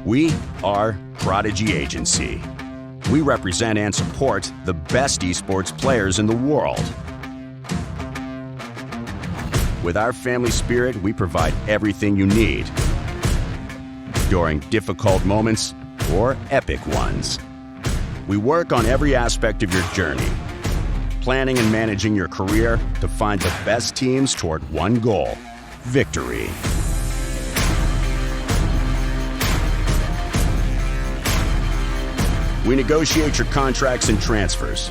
We are Prodigy Agency. We represent and support the best esports players in the world. With our family spirit, we provide everything you need during difficult moments or epic ones. We work on every aspect of your journey, planning and managing your career to find the best teams toward one goal: victory. We negotiate your contracts and transfers.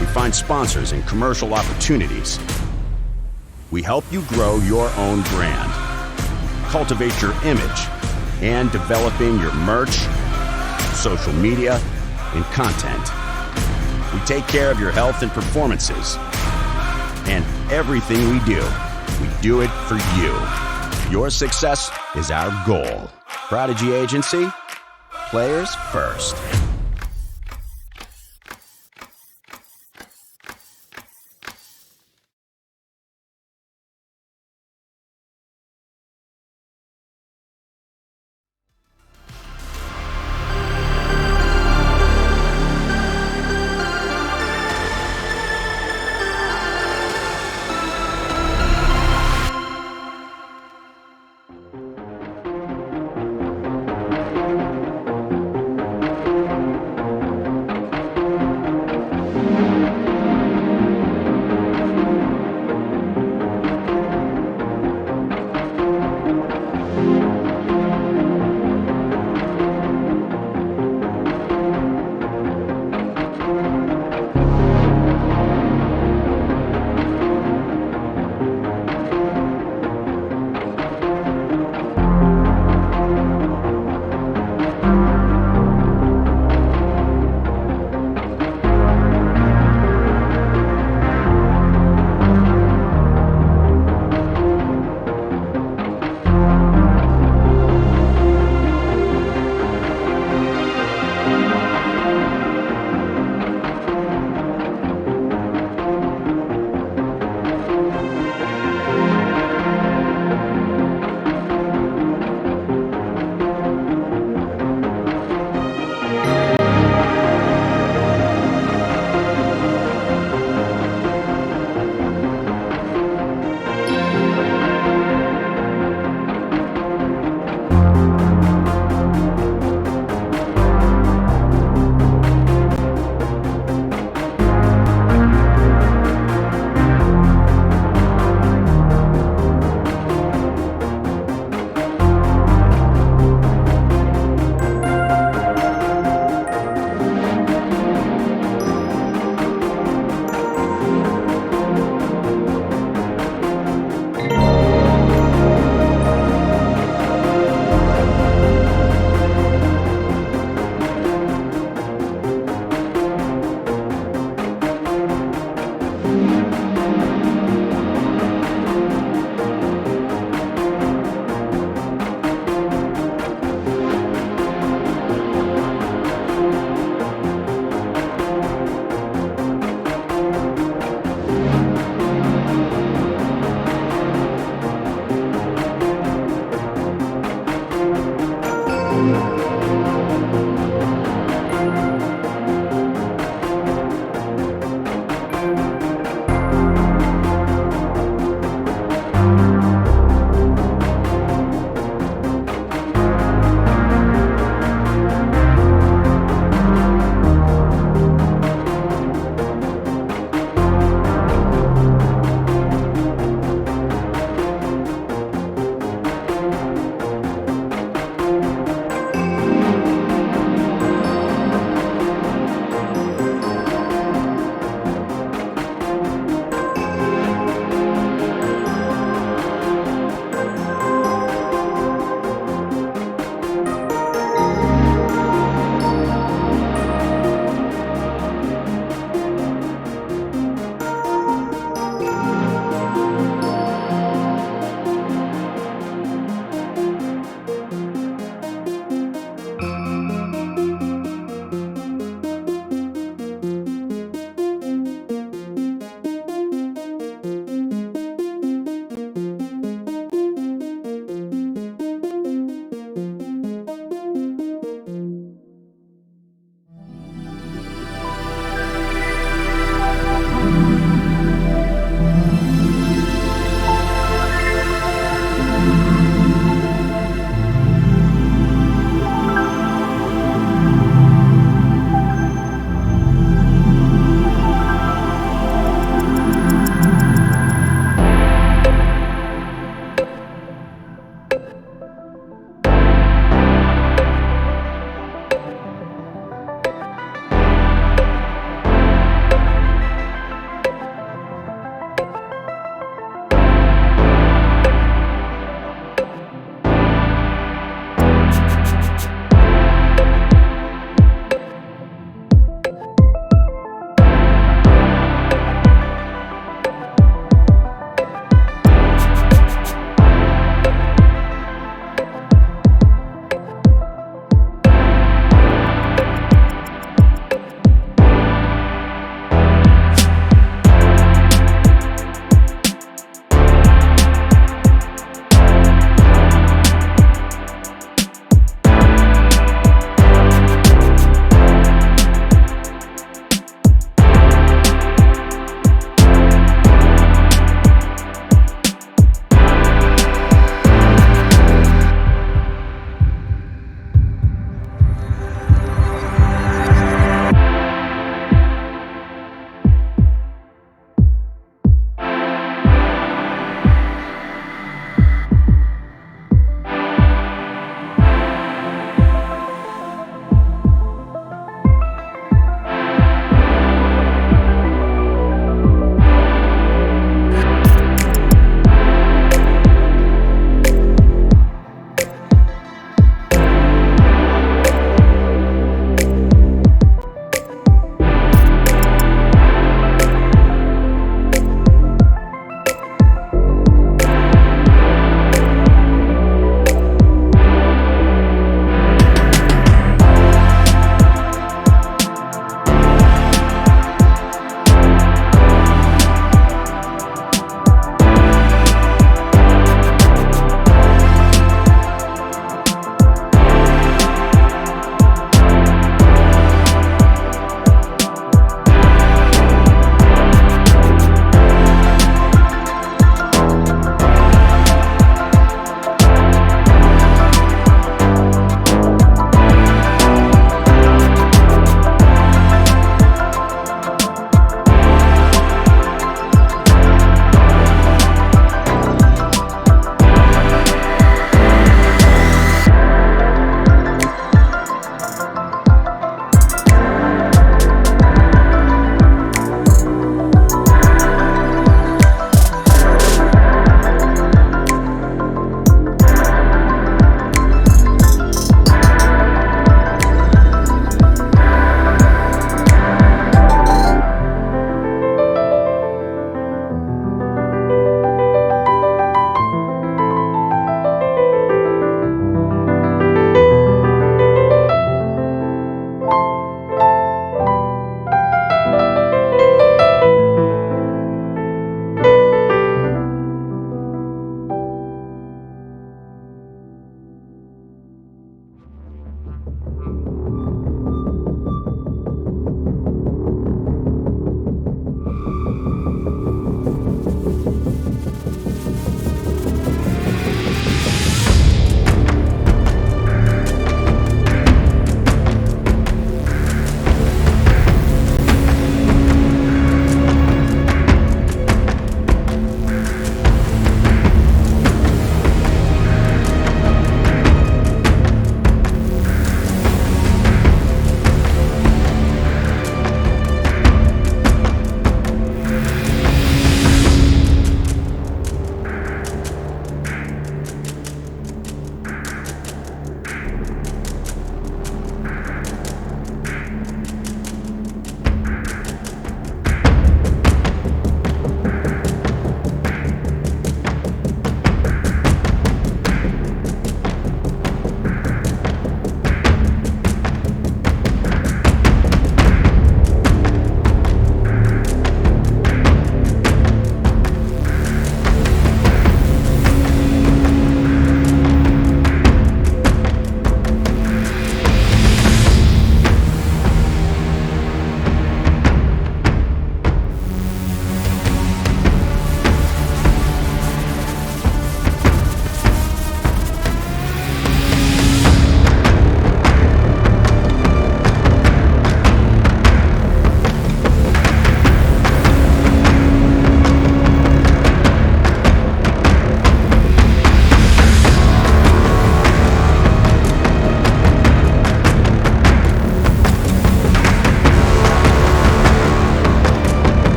We find sponsors and commercial opportunities. We help you grow your own brand, cultivate your image, and developing your merch, social media, and content. We take care of your health and performances. And everything we do it for you. Your success is our goal. Prodigy Agency, players first.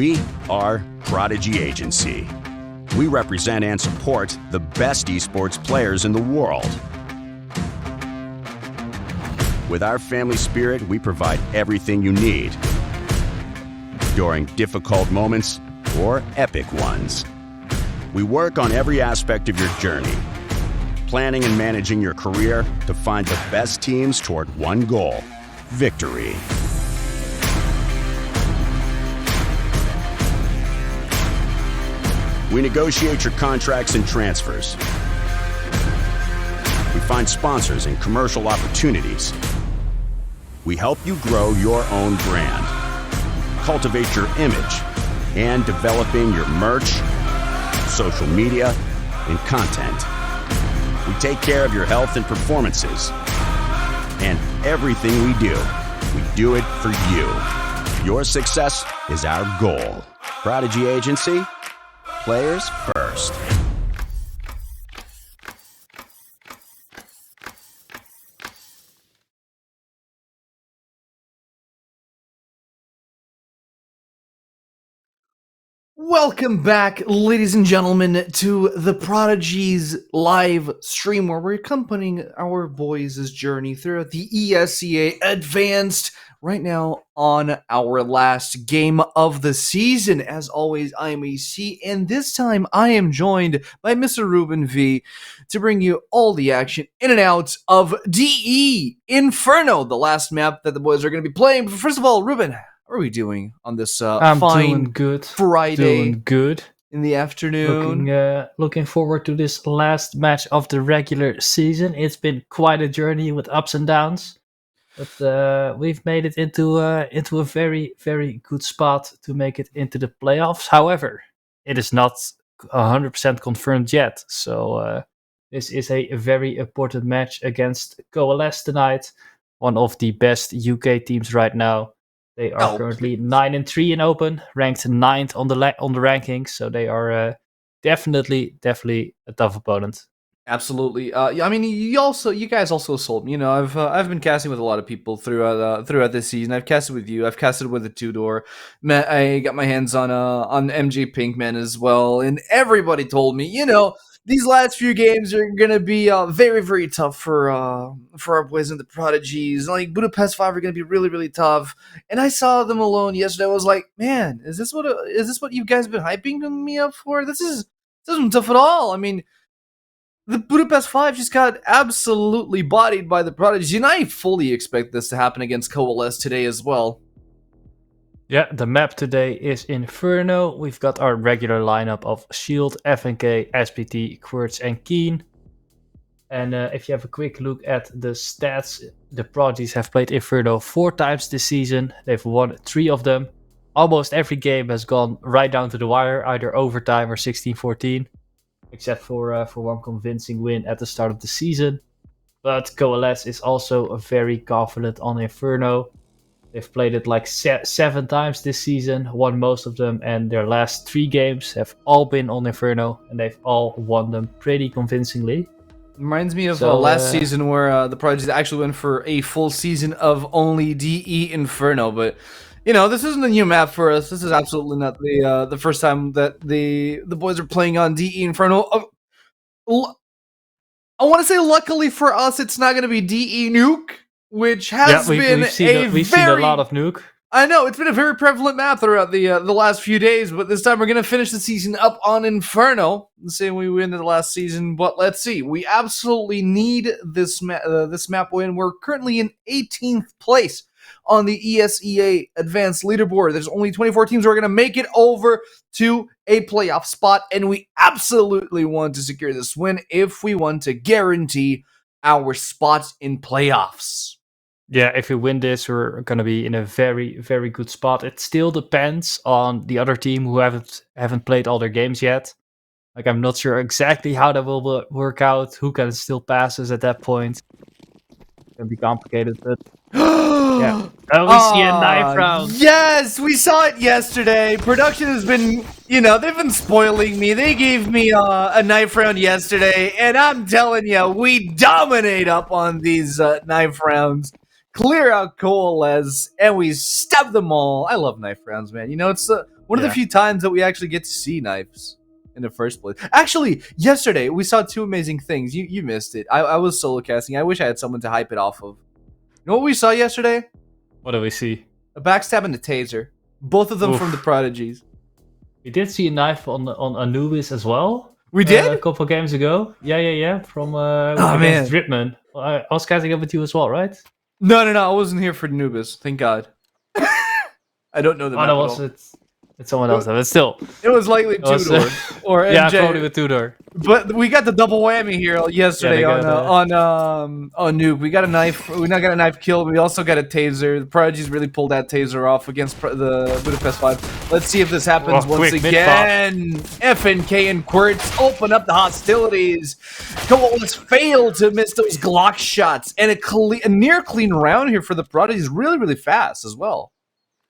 We are Prodigy Agency. We represent and support the best esports players in the world. With our family spirit, we provide everything you need during difficult moments or epic ones. We work on every aspect of your journey, planning and managing your career to find the best teams toward one goal: victory. We negotiate your contracts and transfers. We find sponsors and commercial opportunities. We help you grow your own brand, cultivate your image, and developing your merch, social media, and content. We take care of your health and performances. And everything we do it for you. Your success is our goal. Prodigy Agency, players first. Welcome back, ladies and gentlemen, to the Prodigies live stream where we're accompanying our boys' journey throughout the ESEA Advanced right now on our last game of the season. As always, I am AC, and this time I am joined by Mr. Ruben V to bring you all the action in and out of DE Inferno, the last map that the boys are going to be playing. But first of all, Ruben, how are we doing on this I'm fine doing good. Friday Doing good. in the afternoon? Looking forward to this last match of the regular season. It's been quite a journey with ups and downs, but we've made it into a very, very good spot to make it into the playoffs. However, it is not 100% confirmed yet. So this is a very important match against Coalesce tonight, one of the best UK teams right now. They are currently 9-3 in Open, ranked 9th on the rankings, so they are definitely a tough opponent. Absolutely. Yeah, I mean, you guys also sold me. You know, I've been casting with a lot of people throughout this season. I've casted with you. I've casted with a two-door. I got my hands on MJ Pinkman as well, and everybody told me, you know, these last few games are gonna be very, very tough for our boys in the Prodigies. Like Budapest 5 are gonna be really, really tough. And I saw them alone yesterday. I was like, man, is this what you guys been hyping me up for? This isn't tough at all. I mean, the Budapest 5 just got absolutely bodied by the Prodigies, and I fully expect this to happen against Coalesce today as well. Yeah, the map today is Inferno. We've got our regular lineup of Shield, FNK, SPT, Quartz, and Keen. And if you have a quick look at the stats, the Prodigies have played Inferno 4 times this season. They've won 3 of them. Almost every game has gone right down to the wire, either overtime or 16-14. Except for one convincing win at the start of the season. But Coalesce is also very confident on Inferno. They've played it like 7 times this season, won most of them, and their last 3 games have all been on Inferno, and they've all won them pretty convincingly. Reminds me of last season where the Prodigies actually went for a full season of only DE Inferno, but you know, this isn't a new map for us. This is absolutely not the first time that the boys are playing on DE Inferno. I want to say, luckily for us, it's not going to be DE Nuke, which has we've seen a lot of Nuke. I know, it's been a very prevalent map throughout the last few days, but this time we're going to finish the season up on Inferno, the same way we ended the last season, but let's see. We absolutely need this map win. We're currently in 18th place on the ESEA Advanced Leaderboard. There's only 24 teams who are going to make it over to a playoff spot, and we absolutely want to secure this win if we want to guarantee our spot in playoffs. Yeah, if we win this, we're going to be in a very, very good spot. It still depends on the other team who haven't played all their games yet. Like, I'm not sure exactly how that will work out, who can still pass us at that point. It can be complicated, but yeah. Oh, we see a knife round. Yes, we saw it yesterday. Production has been, you know, they've been spoiling me. They gave me a knife round yesterday, and I'm telling you, we dominate up on these knife rounds. Clear out Coalesce, and we stab them all. I love knife rounds, man. You know, it's one One of the few times that we actually get to see knives in the first place. Actually, yesterday we saw two amazing things. You missed it. I was solo casting. I wish I had someone to hype it off of. You know what we saw yesterday? What do we see? A backstab and a taser. Both of them Oof. from the Prodigies. We did see a knife on Anubis as well. We did? A couple games ago. Yeah. From man. against Dripman. I was casting up with you as well, right? No. I wasn't here for Nubis. Thank God. I don't know the map that at was all. it's someone else, though. But still. It was likely was, Tudor or MJ. Yeah, probably with Tudor. But we got the double whammy here yesterday on Noob. We got a knife. We not got a knife kill. We also got a taser. The Prodigies really pulled that taser off against the Budapest 5. Let's see if this happens once again. FNK and Quirts open up the hostilities. Coalesce failed to miss those Glock shots, and a near clean round here for the Prodigies. Really fast as well.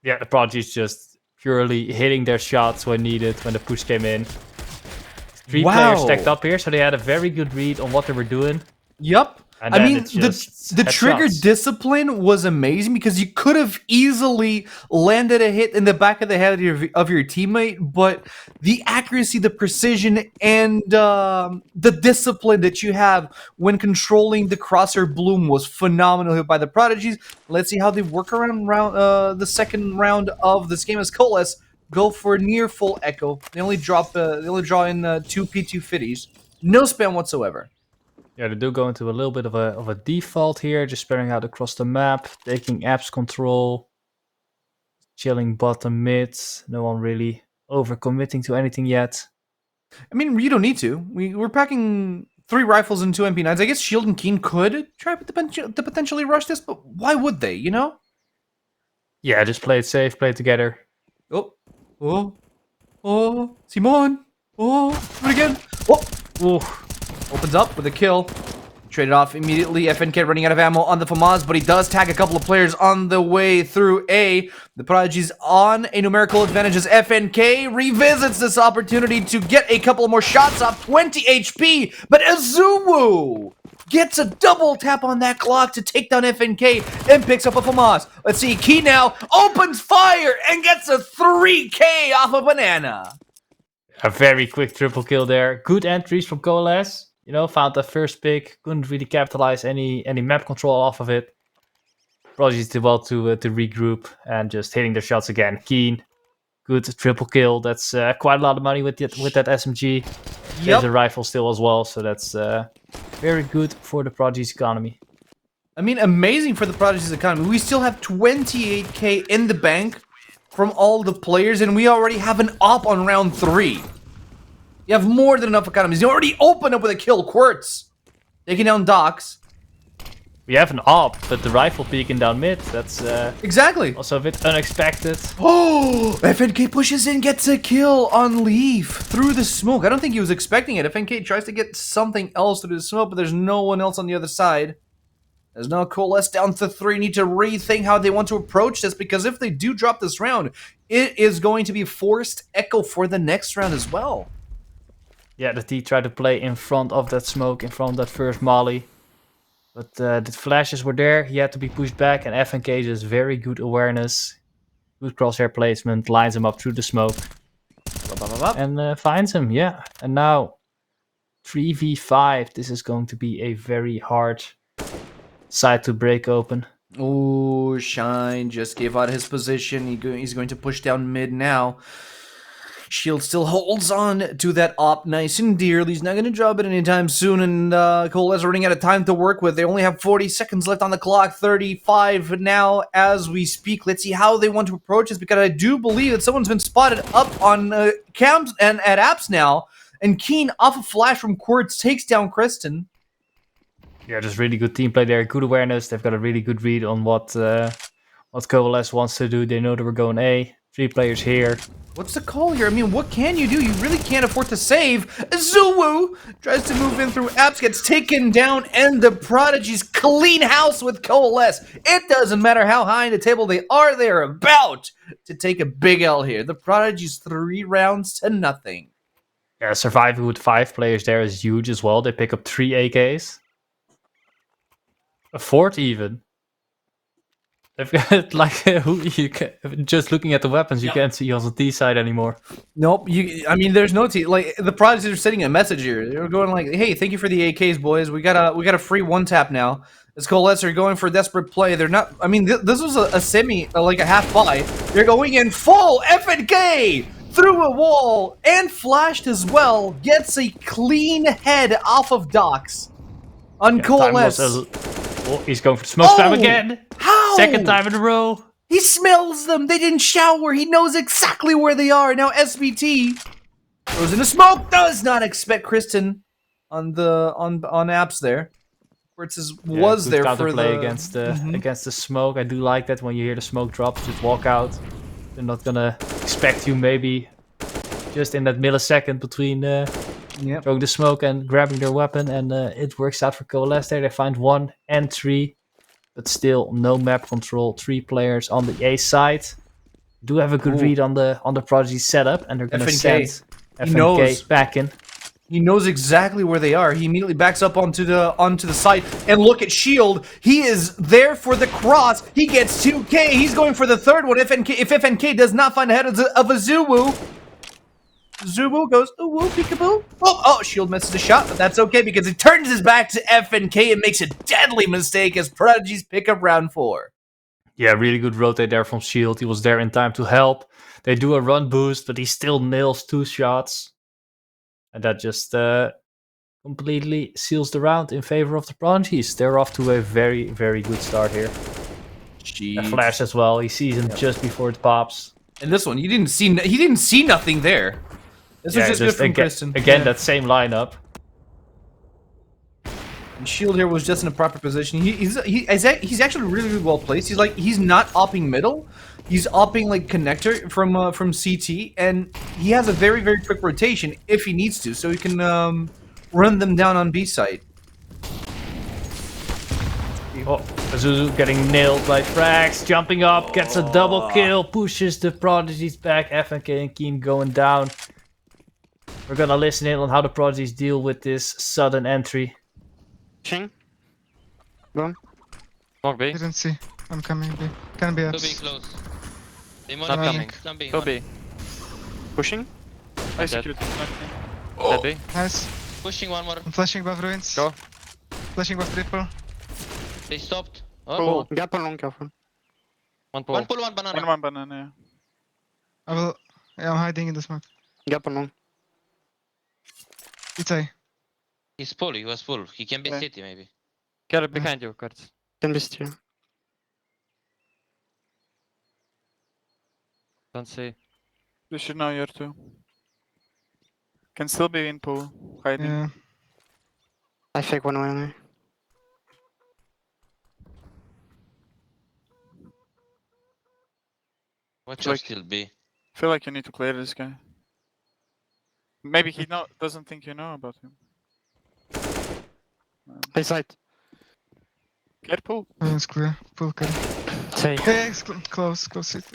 Yeah, the Prodigies just purely hitting their shots when needed, when the push came in. 3 players stacked up here, so they had a very good read on what they were doing. Yep. And I mean, the trigger discipline was amazing because you could have easily landed a hit in the back of the head of your teammate, but the accuracy, the precision, and the discipline that you have when controlling the crosshair bloom was phenomenal here by the Prodigies. Let's see how they work around the second round of this game as Coalesce go for near full echo. They only draw in 2 P2 fitties. No spam whatsoever. Yeah, they do go into a little bit of a default here, just spreading out across the map, taking apps control, chilling bottom mid. No one really overcommitting to anything yet. I mean, you don't need to. We're packing 3 rifles and 2 MP9s. I guess Shield and Keen could try to potentially rush this, but why would they, you know? Yeah, just play it safe, play it together. Simon. Do it again. Ooh. Opens up with a kill. Traded off immediately. FNK running out of ammo on the FAMAS, but he does tag a couple of players on the way through A. The Prodigies on a numerical advantage as FNK revisits this opportunity to get a couple more shots off. 20 HP, but Azumu gets a double tap on that Glock to take down FNK and picks up a FAMAS. Let's see, Key now opens fire and gets a 3K off a banana. A very quick triple kill there. Good entries from Coalesce. You know, found the first pick, couldn't really capitalize any map control off of it. Prodigies did well to regroup and just hitting their shots again. Keen, good triple kill. That's quite a lot of money with that SMG. There's a rifle still as well, so that's very good for the Prodigies economy. I mean, amazing for the Prodigies economy. We still have 28K in the bank from all the players, and we already have an op on round 3. You have more than enough economies. You already opened up with a kill, Quirts. Taking down Docs. We have an op, but the rifle peeking down mid, that's exactly also a bit unexpected. Oh, FNK pushes in, gets a kill on Leaf through the smoke. I don't think he was expecting it. FNK tries to get something else through the smoke, but there's no one else on the other side. There's now Coalesce down to 3. Need to rethink how they want to approach this, because if they do drop this round, it is going to be forced echo for the next round as well. Yeah, the T tried to play in front of that smoke, in front of that first molly. But the flashes were there, he had to be pushed back, and FNK just very good awareness. Good crosshair placement, lines him up through the smoke. And finds him, yeah. And now, 3v5, this is going to be a very hard side to break open. Oh, Shine just gave out his position. He's going to push down mid now. Shield still holds on to that op nice and dearly. He's not going to drop it anytime soon, and Coalesce running out of time to work with. They only have 40 seconds left on the clock, 35 now as we speak. Let's see how they want to approach this, because I do believe that someone's been spotted up on cams and at apps now, and Keen off a flash from Quirts takes down Kristen. Yeah, just really good team play there, good awareness. They've got a really good read on what Coalesce wants to do. They know that we're going A. 3 players here. What's the call here? I mean, what can you do? You really can't afford to save. Zulu tries to move in through apps, gets taken down, and the Prodigies clean house with Coalesce. It doesn't matter how high in the table they are about to take a big L here. The Prodigies 3 rounds to nothing. Yeah, surviving with 5 players there is huge as well. They pick up 3 AKs. A 4th even. They've got like who you can, just looking at the weapons, you can't see on the T side anymore. Nope. I mean, there's no like the Prodigies are sending a message here. They're going like, "Hey, thank you for the AKs, boys. We got a free one tap now." As Coalesce are going for a desperate play. They're not. I mean, this was a semi, like a half buy. They're going in full FNK through a wall and flashed as well. Gets a clean head off of Docs on Coalesce. Oh, he's going for the smoke spam again. How? Second time in a row. He smells them. They didn't shower. He knows exactly where they are. Now SBT goes into smoke. Does not expect Kristen on apps there. Where it says was there for play the against the smoke. I do like that when you hear the smoke drop, just walk out. They're not gonna expect you maybe just in that millisecond between throwing the smoke and grabbing their weapon, and it works out for Coalesce there. They find 1 and 3. But still, no map control. 3 players on the A side. Do have a good read on the Prodigy setup, and they're gonna send FNK back in. He knows exactly where they are. He immediately backs up onto the side, and look at Shield. He is there for the cross. He gets 2K. He's going for the third one. If FNK does not find ahead of a Zuwu. Zubu goes, ooh, woo, peekaboo. Oh, Shield misses the shot, but that's okay because he turns his back to FNK and makes a deadly mistake as Prodigies pick up round 4. Yeah, really good rotate there from Shield. He was there in time to help. They do a run boost, but he still nails 2 shots. And that just completely seals the round in favor of the Prodigies. They're off to a very, very good start here. A flash as well. He sees him just before it pops. And this one, he didn't see nothing there. This was just good from Kristen. Again, that same lineup. And Shield here was just in a proper position. He's actually really well placed. He's not opping middle. He's opping like connector from CT, and he has a very, very quick rotation if he needs to, so he can run them down on B site. Oh, Azuzu getting nailed by frags, jumping up, gets a double kill, pushes the Prodigies back. FNK and Keen going down. We're gonna listen in on how the Prodigies deal with this sudden entry. Pushing. Boom. Smoke B. Didn't see. I'm coming B. Can be Go ups. B close. Demon Not coming. Some B. Go B. Pushing. I Dead. secured it. Dead B. Nice. Pushing one more. I'm flashing above ruins. Go. Flashing above triple. They stopped. Oh. Pull. Gap on long, careful. One pull. One pull, one banana. One banana, I will. Yeah, I'm hiding in the smoke. Gap on long. It's A. He's full, he was full. He can be Yeah. city maybe. Get it behind you, Kurt. Can be still. Don't see. They should know you're two. Can still be in pool, hiding. Yeah. I fake one away. Watch Like- out still B. Feel like you need to clear this guy. Maybe he doesn't think you know about him. Hey, side. Get pool. Ruins clear. Full clear. Say. Yeah, it's close. Close it.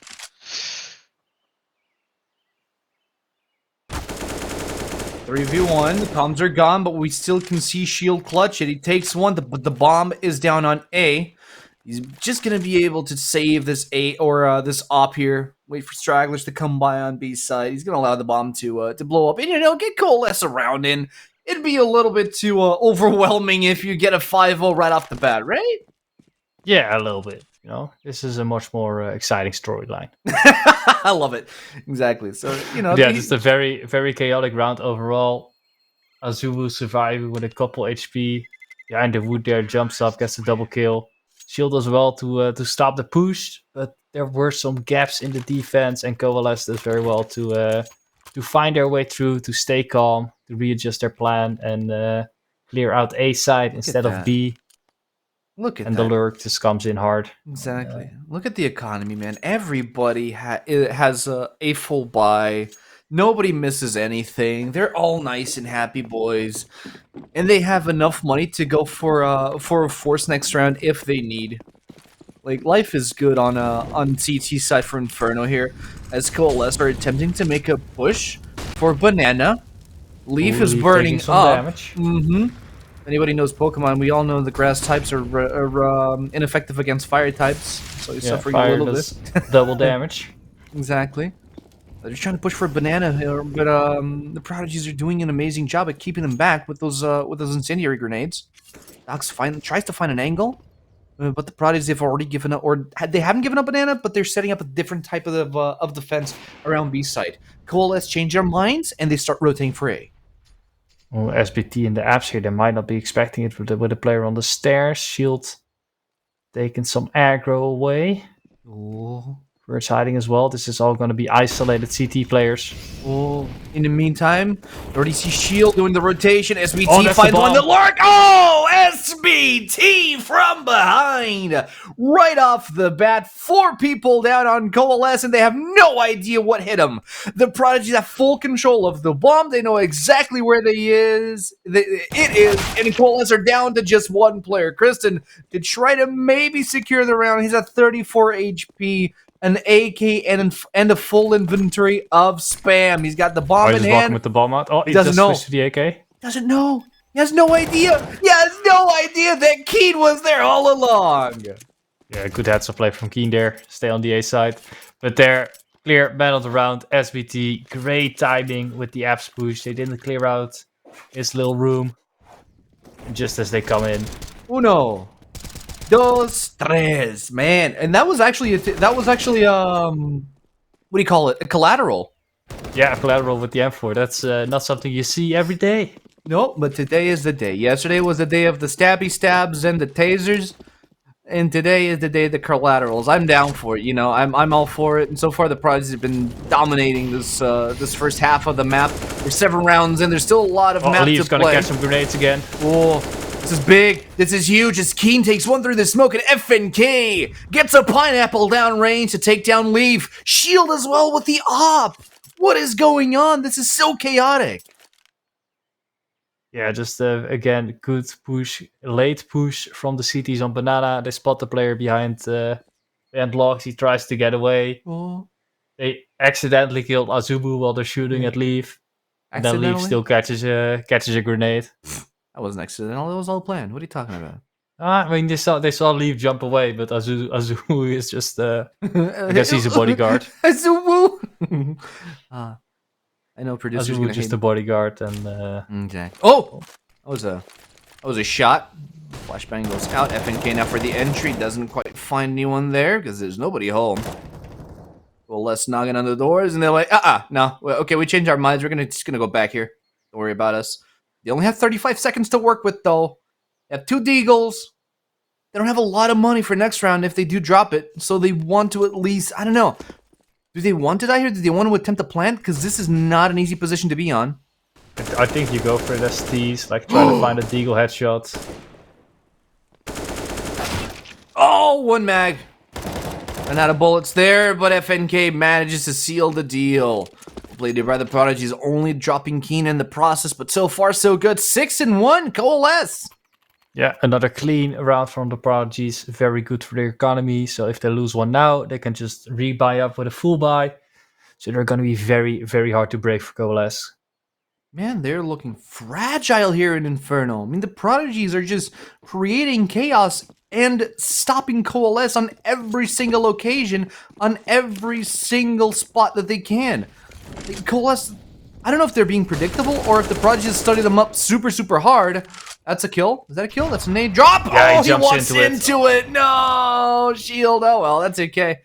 3v1, the comms are gone, but we still can see Shield clutch it. He takes one, but the bomb is down on A. He's just gonna be able to save this A or this op here. Wait for stragglers to come by on B side. He's gonna allow the bomb to blow up, and get Coalesce around in. It'd be a little bit too overwhelming if you get a 5-0 right off the bat, right? Yeah, a little bit. This is a much more exciting storyline. I love it. Exactly. So Yeah, it's a very, very chaotic round overall. Azubu surviving with a couple HP. Behind the wood there, jumps up, gets a double kill. Shield as well to stop the push, but there were some gaps in the defense, and Coalesce does very well to find their way through, to stay calm, to readjust their plan, and clear out A side instead of that. B. Look at And that. the lurk just comes in hard. Exactly. Look at the economy, man. Everybody has a full buy. Nobody misses anything. They're all nice and happy boys, and they have enough money to go for a force next round if they need. Like, life is good on CT side for Inferno here, as Coalesce are attempting to make a push for Banana. Leaf is Leaf burning taking some up. damage. Mm-hmm. Anybody knows Pokemon, we all know the grass types are ineffective against fire types, so you're Yeah, suffering a fire little does bit. double damage. Exactly. They're trying to push for a banana here, but the Prodigies are doing an amazing job at keeping them back with those incendiary grenades. Dox tries to find an angle, but the Prodigies have already given up, or they haven't given up banana, but they're setting up a different type of defense around B side. Coalesce change their minds and they start rotating for A. Well, SBT in the apps here, they might not be expecting it with a player on the stairs. Shield taking some aggro away. Oh. We're hiding as well. This is all going to be isolated CT players. Oh, in the meantime, you already see Shield doing the rotation. SBT Oh, that's the finds one bomb. to lurk. Oh, SBT from behind. Right off the bat, 4 people down on Coalesce, and they have no idea what hit them. The Prodigies have full control of the bomb. They know exactly where it is, and Coalesce are down to just 1 player. Kristen, to try to maybe secure the round, he's at 34 HP. An AK and a full inventory of spam. He's got the bomb Oh, in he's just walking hand. with the bomb out. Oh, He doesn't just know. switched to the AK. Doesn't know. He has no idea. He has no idea that Keen was there all along. Yeah, good heads up play from Keen there. Stay on the A side. But they're clear man of the round. SBT, great timing with the apps push. They didn't clear out his little room just as they come in. Uno, dos, tres, man. And that was actually what do you call it? A collateral. Yeah, collateral with the M4. That's not something you see every day. Nope, but today is the day. Yesterday was the day of the stabby stabs and the tasers. And today is the day of the collaterals. I'm down for it, you know. I'm all for it. And so far, the Prodigies have been dominating this first half of the map. We're 7 rounds in. There's still a lot of map to Leaf's play. gonna catch some grenades again. Oh, this is big. This is huge. As Keen takes one through the smoke, and FNK gets a pineapple down range to take down Leaf. Shield as well with the op. What is going on? This is so chaotic. Yeah, just again, good push, late push from the CTs on Banana. They spot the player behind logs. He tries to get away. Oh, They accidentally killed Azubu while they're shooting at Leaf. And then Leaf still catches a grenade. That wasn't accidental. That was all planned. What are you talking about? I mean, they saw Leaf jump away, but Azubu is just I guess he's a bodyguard. Azubu. I know producers Azubu gonna just hate a bodyguard and Exactly. Oh, that was a shot. Flashbang goes out. FNK now for the entry. Doesn't quite find anyone there because there's nobody home. Well, less knocking on the doors, and they're like, no. Well, okay, we changed our minds. We're just gonna go back here. Don't worry about us. They only have 35 seconds to work with, though. They have 2 deagles. They don't have a lot of money for next round if they do drop it, so they want to at least, I don't know. Do they want to die here? Do they want to attempt a plant? Because this is not an easy position to be on. I think you go for it as tease, like try to find a deagle headshot. Oh, 1 mag. Ran out of bullets there, but FNK manages to seal the deal. Bladed by the Prodigies, only dropping Keen in the process, but so far so good. 6-1, Coalesce. Yeah, another clean round from the Prodigies. Very good for their economy. So if they lose one now, they can just rebuy up with a full buy. So they're going to be very, very hard to break for Coalesce. Man, they're looking fragile here in Inferno. I mean, the Prodigies are just creating chaos and stopping Coalesce on every single occasion, on every single spot that they can. Coalesce, I don't know if they're being predictable or if the Prodigies study them up super, super hard. That's a kill. Is that a kill? That's a nade drop. Yeah, he walks into it. No, Shield. Oh, well, that's okay.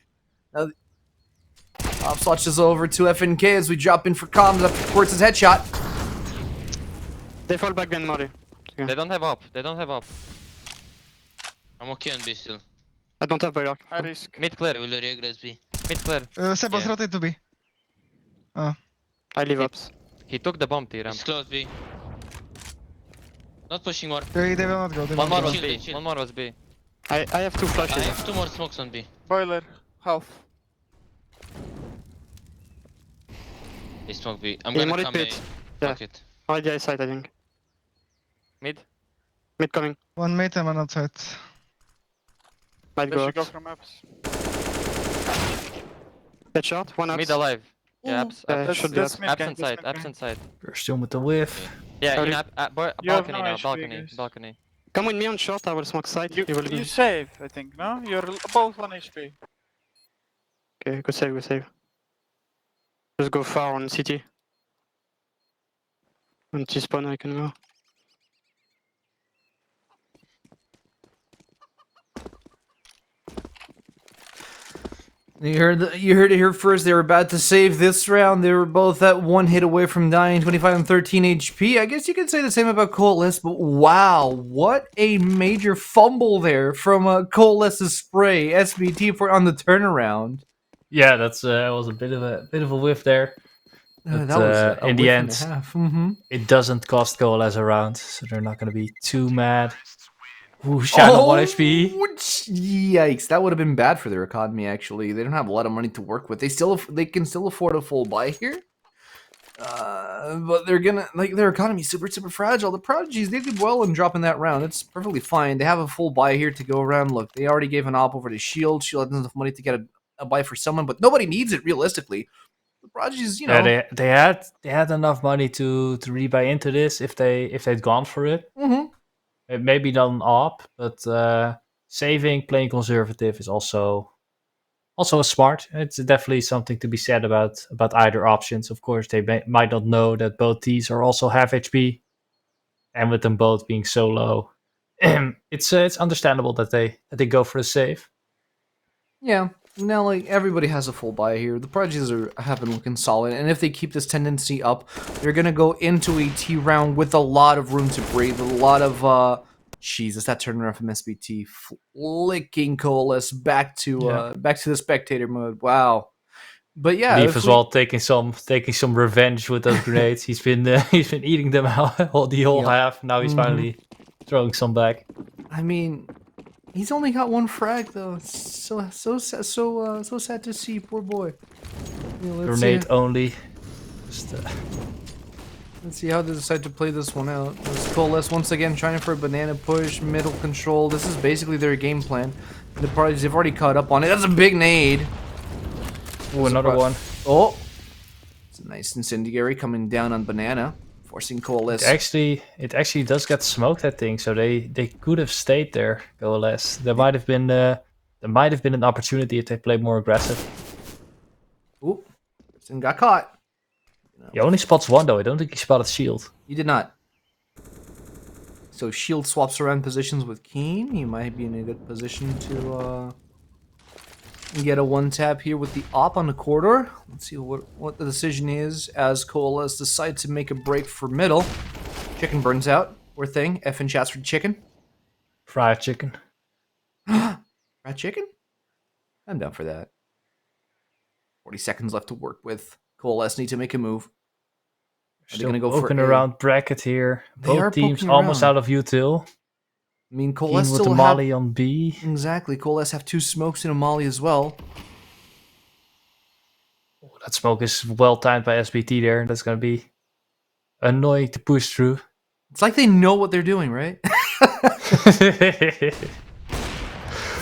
Top swatches over to FNK as we drop in for comms after Quartz's headshot. They fall back then, Mori. Yeah. They don't have up. They don't have up. I'm okay on B still. I don't have Bayrak. High risk. Mid clear. Will regress B. Mid clear. Sebas, Yeah. rotate to B. I leave ups. He took the bomb, T-ramp. He's close B. Not pushing more. They will not go. They will One more not was go. B. Shield. One more was B. I have 2 I flashes. have 2 more smokes on B. Boiler. Half. They smoke B. I'm Yeah, gonna more come A. pit. Yeah. Fuck it. RDI side, I think. Mid. Mid coming. 1 mid and 1 outside. Might They go should go ups. from maps. Headshot, 1 ups. Mid alive. Yeah, abs, Yeah, abs, should be That's ups. mid absent gang, side, that's mid gang. absent side. We're still with the whiff. Yeah, Sorry. You have balcony no now, HP, balcony, guys. balcony. Come with me on short, I will smoke side. You, You will you save, I think, no? You're both on HP. Okay, go save, go save. Just go far on CT. On T-spawn I can go. You heard it here first. They were about to save this round. They were both at one hit away from dying, 25 and 13 HP. I guess you could say the same about Coalesce, but wow, what a major fumble there from Coalesce's spray. SBT on the turnaround. Yeah, that's was a bit of a whiff there. But That was a in the whiff end, and a half. Mm-hmm. it doesn't cost Coalesce a round, so they're not going to be too mad. Ooh, Shine on 1 HP. Yikes! That would have been bad for their economy. Actually, they don't have a lot of money to work with. They can still afford a full buy here, but they're gonna their economy super fragile. The Prodigies, they did well in dropping that round. It's perfectly fine. They have a full buy here to go around. Look, they already gave an op over to Shield. Shield has enough money to get a buy for someone, but nobody needs it realistically. The Prodigies, you know, Yeah, they had enough money to really buy into this if they'd gone for it. Mm-hmm. It maybe not an op, but saving, playing conservative is also smart. It's definitely something to be said about either options. Of course, they might not know that both teams are also half HP, and with them both being so low, it's understandable that they go for the save. Yeah. Now, everybody has a full buy here. The Prodigies have been looking solid, and if they keep this tendency up, they're gonna go into a T round with a lot of room to breathe, a lot of Jesus, that turnaround from SBT, flicking Coalesce back to the spectator mode. Wow. But yeah, Leaf as well taking some revenge with those grenades. He's been eating them out the whole half. Now he's finally throwing some back. I mean, he's only got one frag though. So sad to see, poor boy. Grenade only. Just, let's see how they decide to play this one out. There's Coalesce once again trying for a banana push, middle control. This is basically their game plan. The Prodigies, they've already caught up on it. That's a big nade. ooh, another one. Oh, it's a nice incendiary coming down on banana, forcing Coalesce. It actually does get smoked, that thing. So they could have stayed there. Coalesce. There might have been an opportunity if they played more aggressive. Ooh, and got caught. He only spots one though. I don't think he spotted Shield. You did not. So Shield swaps around positions with Keen. He might be in a good position to get a one tap here with the op on the corridor. Let's see what the decision is as Coalesce decide to make a break for middle. Chicken burns out. Poor thing. F in chats for chicken. Fried chicken. Fried chicken? I'm down for that. 40 seconds left to work with. Coalesce need to make a move. Are they Still going to go for poking A? around bracket here. They are Both teams poking almost around. out of util. I mean, Keen Coalesce with the still molly have... on B. Exactly. Coalesce have 2 smokes and a molly as well. Oh, that smoke is well timed by SBT there. That's going to be annoying to push through. It's like they know what they're doing, right?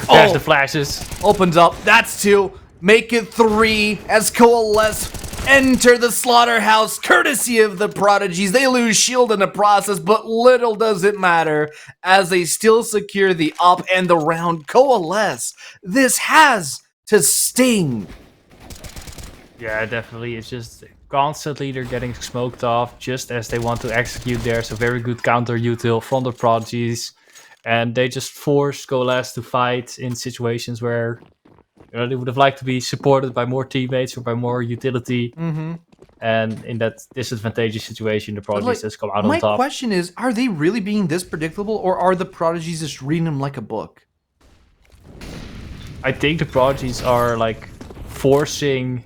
There's the flashes. Opens up. That's 2. Make it 3 as Coalesce enter the slaughterhouse courtesy of the Prodigies. They lose shield in the process, but little does it matter as they still secure the op and the round. Coalesce, this has to sting. Yeah, definitely. It's just constantly they're getting smoked off just as they want to execute there. So very good counter util from the Prodigies. And they just force Coalesce to fight in situations where they would have liked to be supported by more teammates or by more utility. Mm-hmm. And in that disadvantageous situation, the Prodigies just come out on My top. question is, are they really being this predictable, or are the Prodigies just reading them like a book? I think the Prodigies are like forcing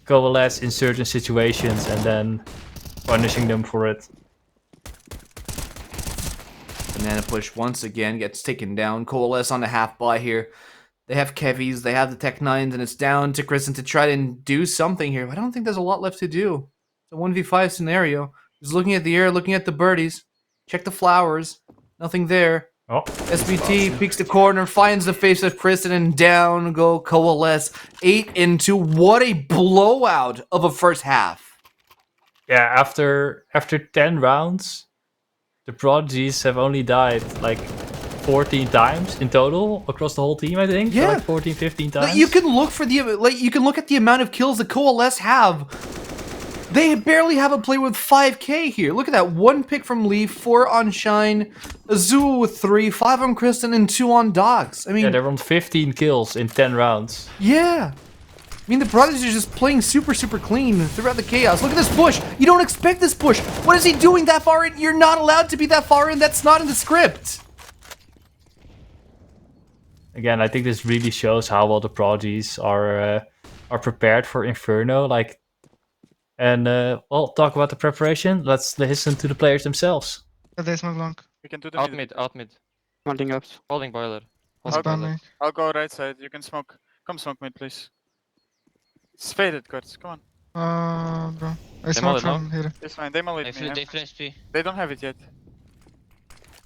Coalesce in certain situations and then punishing them for it. Banana push once again gets taken down. Coalesce on the half buy here. They have Kevies, they have the Tech 9s, and it's down to Kristen to try to do something here. I don't think there's a lot left to do. It's a 1v5 scenario. He's looking at the air, looking at the birdies. Check the flowers. Nothing there. Oh, SBT peeks the corner, finds the face of Kristen, and down go Coalesce. 8-2. What a blowout of a first half. Yeah, after 10 rounds, the Prodigies have only died like 14 times in total across the whole team, I think. So Yeah. like 14, 15 times. Like, you can look for you can look at the amount of kills the Coalesce have. They barely have a player with 5k here. Look at that. 1 pick from Leaf, 4 on Shine, Azul with 3, 5 on Kristen, and 2 on Dogs. I mean, Yeah, they're on 15 kills in 10 rounds. yeah. I mean, the Prodigies are just playing super, super clean throughout the chaos. Look at this push. You don't expect this push. What is he doing that far in? You're not allowed to be that far in. That's not in the script. Again, I think this really shows how well the Prodigies are prepared for Inferno. Like, and well, talk about the preparation. Let's listen to the players themselves. They smoke long. We can do the Out mid. mid, out mid. Holding up. Holding boiler. That's Holding bad, boiler. mate. I'll go right side. You can smoke. Come smoke mid, please. It's faded, Kurtz. Come on. Bro. I smoke it now? from here. It's fine. They mollied They, me. they flash B. They don't have it yet.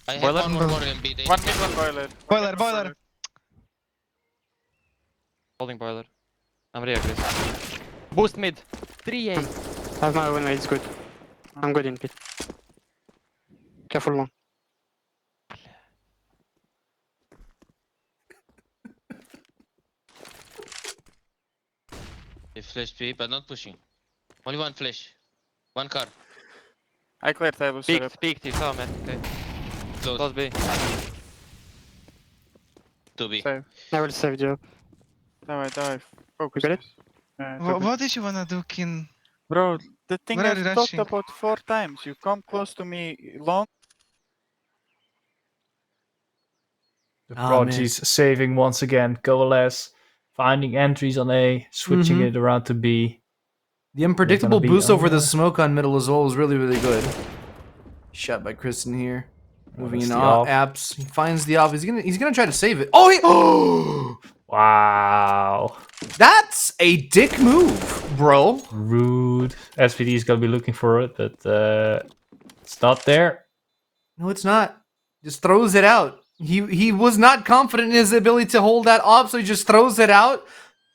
I have Boiler? one more more in B. They One need mid, to- one boiler. Boiler, boiler. Holding boiler. I'm ready, Chris. Boost mid. 3A. I have my one way, it's good. I'm good in pit. Careful long. They flash B, but not pushing. Only one flash. One car. I cleared tables. Peeked, you saw, man. Okay. Close. Close B. 2B. Save. I will save job. Давай. Focus. You got it? What did you wanna do, Kin? Bro, the thing Where are I've you talked rushing? about 4 times. You come close to me long. The Ah, Prodigies saving once again. Coalesce, finding entries on A, switching Mhm. it around to B. The unpredictable be boost over the on, smoke on middle as well was really, really good. Shot by Kristen here. Moving that's in the op. apps. He finds the op. He's gonna try to save it. Oh, Wow. that's a dick move, bro. Rude. SVD is gonna be looking for it, but it's not there. No, it's not. Just throws it out. He was not confident in his ability to hold that op, so he just throws it out.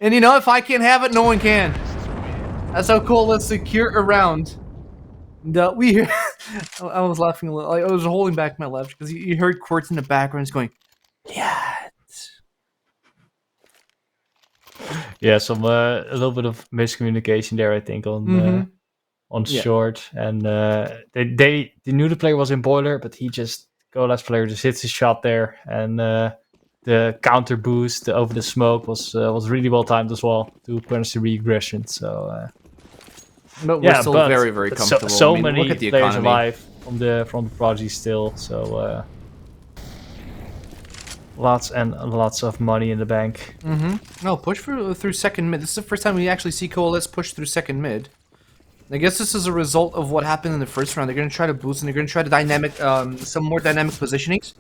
And you know, if I can't have it, no one can. That's how Coalesce secure around. And, we hear. I was laughing a little. I was holding back my laugh because you heard Quartz in the background. He's going, yeah. Yeah, some a little bit of miscommunication there, I think, on Mhm. on Yeah. short, and they knew the player was in boiler, but Coalesce player just hits his shot there, and the counter boost over the smoke was really well timed as well to punish the regression. So But we're yeah, still but very, very but comfortable. So I mean, many look at the players economy. alive from the Prodigy still. So lots and lots of money in the bank. No, push through second mid. This is the first time we actually see Coalesce push through second mid. I guess this is a result of what happened in the first round. They're going to try to boost and they're going to try to some more dynamic positionings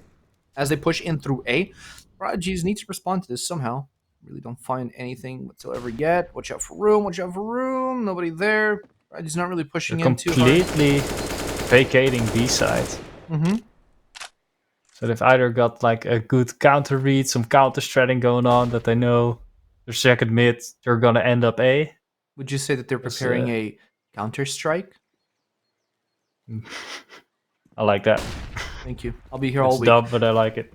as they push in through A. Prodigies need to respond to this somehow. Really don't find anything whatsoever yet. Watch out for room. Watch out for room. Nobody there. Prodigies not really pushing They're in too hard. completely vacating B side. So they've either got like a good counter read, some counter stratting going on that they know their second mid, they're gonna end up A. Would you say that they're Yes, preparing a counter strike? I like that. Thank you. I'll be here all It's week. dumb, but I like it.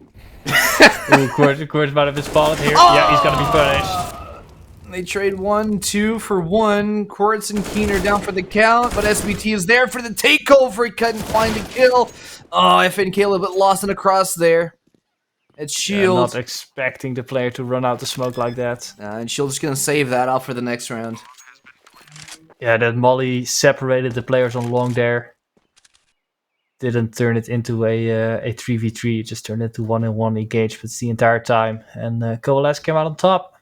Ooh, Quartz might have been spotted here. Yeah, he's gonna be punished. They trade 1-2 for 1. Quartz and Keen are down for the count, but SBT is there for the takeover. He couldn't find the kill. Oh, FNK a little bit lost in the cross there. It's Yeah, Shield. not expecting the player to run out the smoke like that. And Shield's going to save that off for the next round. Yeah, that Molly separated the players on long there. Didn't turn it into a 3v3, just turned it to 1-on-1 engagements the entire time. And Coalesce came out on top.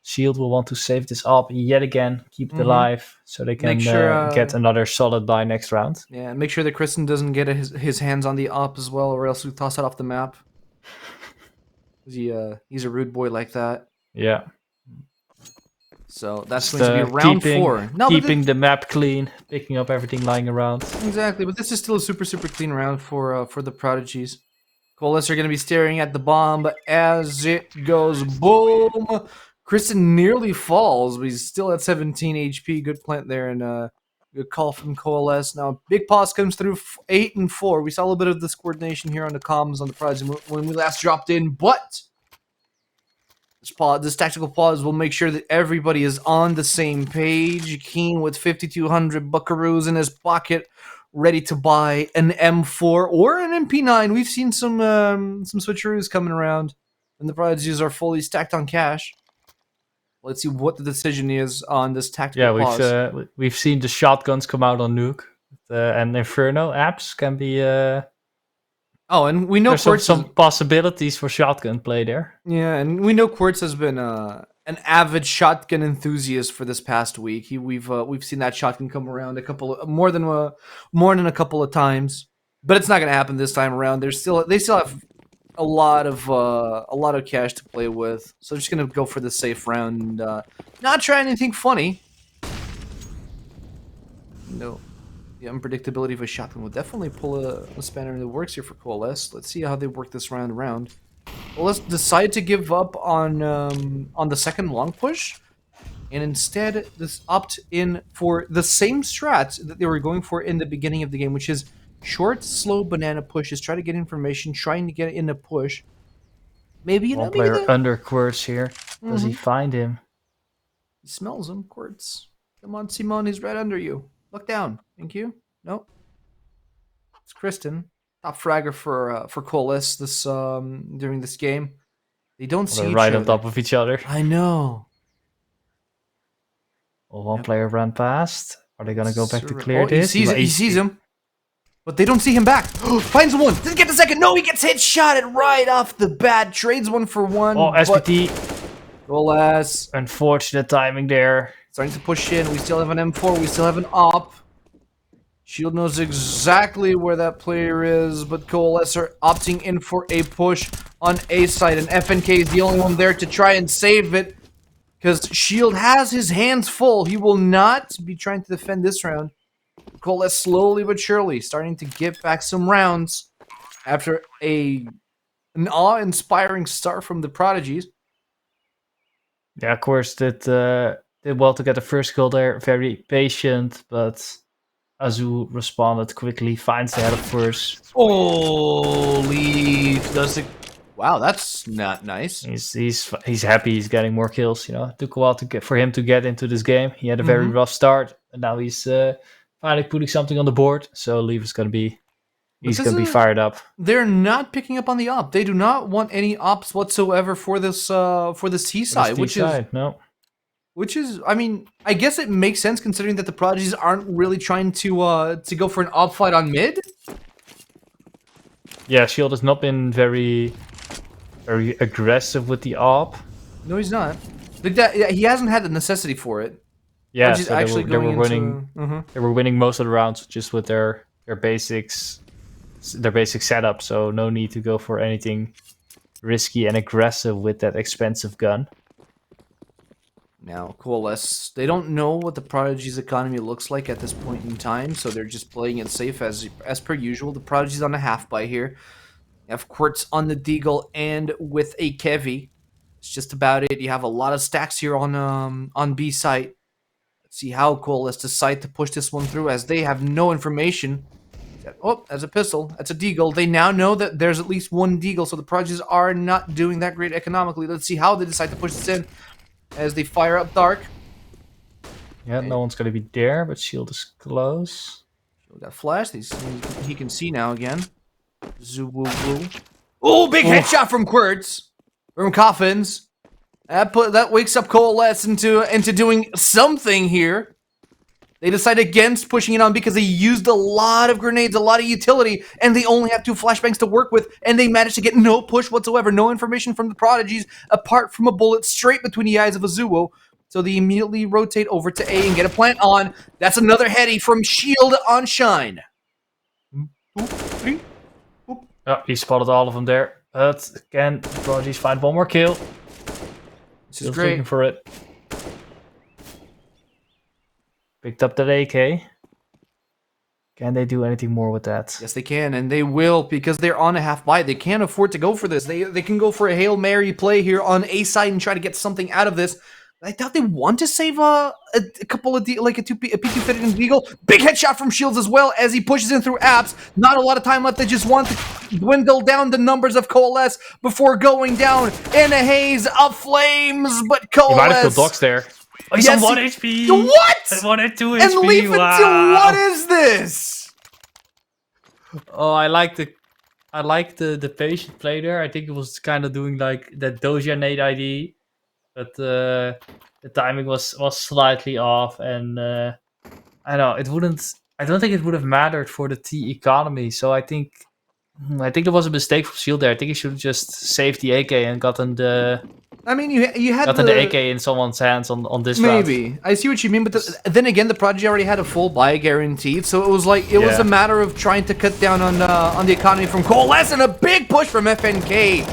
Shield will want to save this up yet again, keep it alive, so they can Make sure, get another solid buy next round. Yeah, make sure that Kristen doesn't get his hands on the op as well, or else we toss it off the map. He's a rude boy like that. Yeah. So that's Just, going to be round keeping, 4. No, but keeping the map clean, picking up everything lying around. exactly, but this is still a super, super clean round for the Prodigies. Coalesce are going to be staring at the bomb as it goes boom. Kristen nearly falls, but he's still at 17 HP. Good plant there, and Good call from Coalesce. Now, Big Pause comes through 8 and 4. We saw a little bit of this coordination here on the comms on the Prodigy when we last dropped in, but this tactical pause will make sure that everybody is on the same page. Keen with 5,200 buckaroos in his pocket, ready to buy an M4 or an MP9. We've seen some switcheroos coming around, and the Prodigies are fully stacked on cash. Let's see what the decision is on this tactical pause. Yeah, we've seen the shotguns come out on Nuke, and Inferno apps can be. Oh, and we know there's Quartz some possibilities for shotgun play there. Yeah, and we know Quartz has been an avid shotgun enthusiast for this past week. We've seen that shotgun come around more than a couple of times, but it's not going to happen this time around. They still have a lot of cash to play with, so I'm just going to go for the safe round and not try anything funny. No. The unpredictability of a shotgun will definitely pull a spanner in the works here for Coalesce. Let's see how they work this round around. Coalesce decide to give up on the second long push, and instead opt in for the same strat that they were going for in the beginning of the game, which is short, slow banana pushes. Try to get information, trying to get in a push. Maybe one player under Quartz here. Does he find him? He smells him, Quartz. Come on, Simon, he's right under you. Look down. Thank you. Nope. It's Kristen, top fragger for Coalesce this during this game. They don't see each right other. on top of each other. I know. Well, one player ran past. Are they gonna go back to clear this? He sees him, but they don't see him back. Finds one. Doesn't get the second. No, he gets hit. Shot it right off the bat. Trades 1 for 1. Oh, SPT. Coalesce. Unfortunate timing there. Starting to push in. We still have an M4. We still have an op. Shield knows exactly where that player is, but Coalesce are opting in for a push on A side, and FNK is the only one there to try and save it, because Shield has his hands full. He will not be trying to defend this round. Coalesce slowly but surely starting to get back some rounds after an awe-inspiring start from the Prodigies. Yeah, of course, did well to get the first kill there. Very patient, but Azu responded quickly, finds the head of first. Oh, Leaf does it. Wow, that's not nice. He's happy. He's getting more kills. You know, it took a while for him to get into this game. He had a very rough start, and now he's finally putting something on the board. So Leaf is gonna be fired up. They're not picking up on the op. They do not want any ops whatsoever for this T side, which is, I mean, I guess it makes sense considering that the Prodigies aren't really trying to go for an op fight on mid. Yeah, Shield has not been very aggressive with the op. No, he's not. He hasn't had the necessity for it. Yeah, so they were winning most of the rounds just with their basic setup. So no need to go for anything risky and aggressive with that expensive gun. Now, Coalesce, they don't know what the Prodigy's economy looks like at this point in time, so they're just playing it safe as per usual. The Prodigy's on a half buy here. You have Quartz on the Deagle and with a Kevy. It's just about it. You have a lot of stacks here on B site. Let's see how Coalesce decide to push this one through, as they have no information. Oh, that's a pistol. That's a Deagle. They now know that there's at least one Deagle, so the Prodigies are not doing that great economically. Let's see how they decide to push this in as they fire up dark. Yeah, no one's going to be there, but Shield is close. Shield got flashed. He can see now again. Zoo-woo-woo. Oh, big headshot from Quartz. From Coffins. That wakes up Coalesce into doing something here. They decide against pushing it on because they used a lot of grenades, a lot of utility, and they only have 2 flashbangs to work with, and they managed to get no push whatsoever, no information from the Prodigies, apart from a bullet straight between the eyes of Azuo. So they immediately rotate over to A and get a plant on. That's another heady from Shield on Shine. 2, 3. Oh, he spotted all of them there. But again, the Prodigies find one more kill. This is great. Looking for it. Picked up that AK. Can they do anything more with that? Yes, they can, and they will, because they're on a half buy. They can't afford to go for this. They can go for a Hail Mary play here on A side and try to get something out of this. I thought they want to save a couple of like a P2 fitted in Eagle. Big headshot from Shields as well as he pushes in through apps. Not a lot of time left. They just want to dwindle down the numbers of Coalesce before going down in a haze of flames. But He might have killed Coalesce. Dogs there. Oh, he's Yes, on 1 he- HP. What? And 1 and 2 And HP. Leaf until Wow. what is this? Oh, I like the patient play there. I think it was kind of doing like that Doja nade ID, but the timing was slightly off, and I don't know. I don't think it would have mattered for the T economy. So I think there was a mistake from Shield there. I think he should have just saved the AK and gotten the I mean, you had AK in someone's hands on this round. maybe. I see what you mean, but then again, the Prodigy already had a full buy guaranteed, so it was like it was Yeah. a matter of trying to cut down on the economy from Coalesce, and a big push from FNK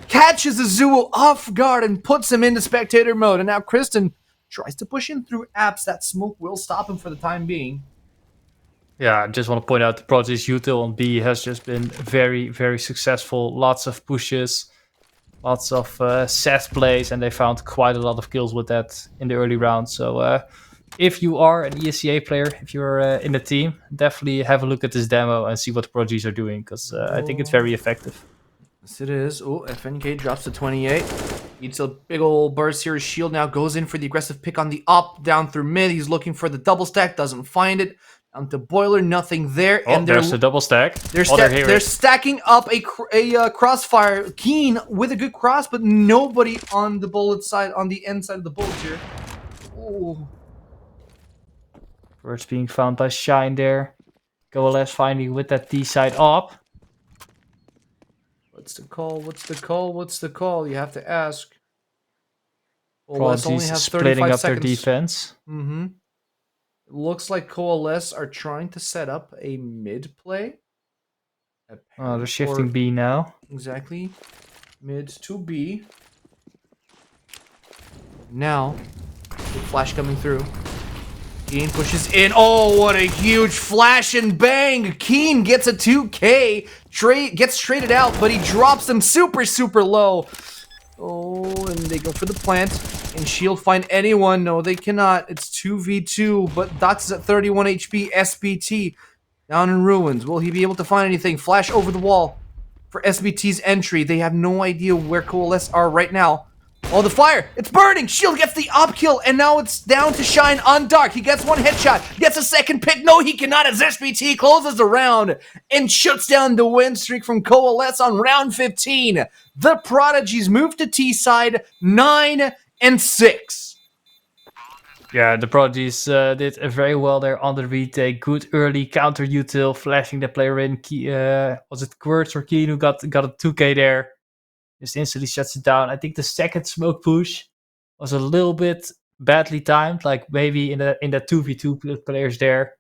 catches Azuo off guard and puts him into spectator mode. And now Kristen tries to push in through apps. That smoke will stop him for the time being. Yeah, I just want to point out the Prodigy's util on B has just been very, very successful. Lots of pushes, lots of set plays, and they found quite a lot of kills with that in the early rounds. So if you are an ESEA player, if you're in the team, definitely have a look at this demo and see what the Prodigies are doing, because I think it's very effective. Yes, it is. Oh, FNK drops to 28. Eats a big old burst here. His shield now goes in for the aggressive pick on the up, down through mid. He's looking for the double stack, doesn't find it. Down to Boiler, nothing there. Oh, And there's the double stack. they're stacking up a crossfire. Keen with a good cross, but nobody on the bullet side, on the end side of the bullet here. Oh, Birds being found by Shine there. Coalesce finding with that D side up. what's the call? What's the call? What's the call? You have to ask. Coalesce only Prodigies have splitting 35 up seconds. their defense. Mm-hmm. It looks like Coalesce are trying to set up a mid play. Oh, they're shifting B now. Exactly. Mid to B. Now, big flash coming through. Keen pushes in. Oh, what a huge flash and bang! Keen gets a 2K. Gets traded out, but he drops them super, super low. Oh, and they go for the plant. And Shield find anyone? No, they cannot. It's 2v2, but Dots is at 31 HP. SBT down in ruins. Will he be able to find anything? Flash over the wall for SBT's entry. They have no idea where Coalesce are right now. Oh, the fire! It's burning! Shield gets the op kill, and now it's down to Shine on Dark. He gets one headshot, gets a second pick. No, he cannot as SBT closes the round and shuts down the win streak from Coalesce on round 15. The Prodigies move to T side 9-6. Yeah, the Prodigies did very well there on the retake. Good early counter util, flashing the player in. Was it Quirts or Keen who got a 2K there? Just instantly shuts it down. I think the second smoke push was a little bit badly timed. Like maybe in the 2v2 players there.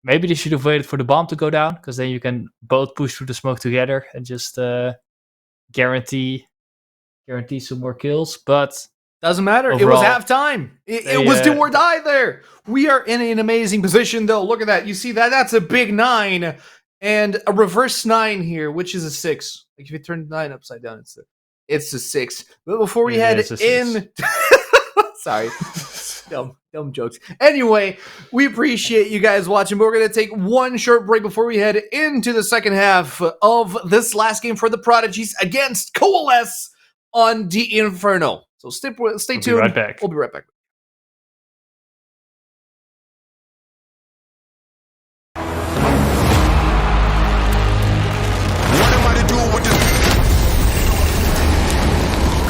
Maybe they should have waited for the bomb to go down, because then you can both push through the smoke together and just guarantee some more kills. But Doesn't matter. overall, it was halftime. It was do or die there. We are in an amazing position, though. Look at that. You see that? That's a big 9. And a reverse 9 here, which is a 6. Like if you turn 9 upside down, it's a 6. But before we head in... Sorry. Dumb jokes. Anyway, we appreciate you guys watching, but we're going to take one short break before we head into the second half of this last game for the Prodigies against Coalesce on the Inferno. So stay tuned. Be right back. We'll be right back. What am I to do with this?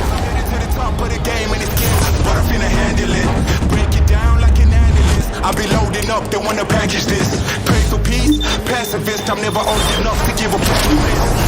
I'm headed to the top of the game and it's getting, but I'm finna handle it. Break it down like an analyst. I'll be loading up, they wanna package this. Pray for peace, pacifist. I'm never old enough to give a promise.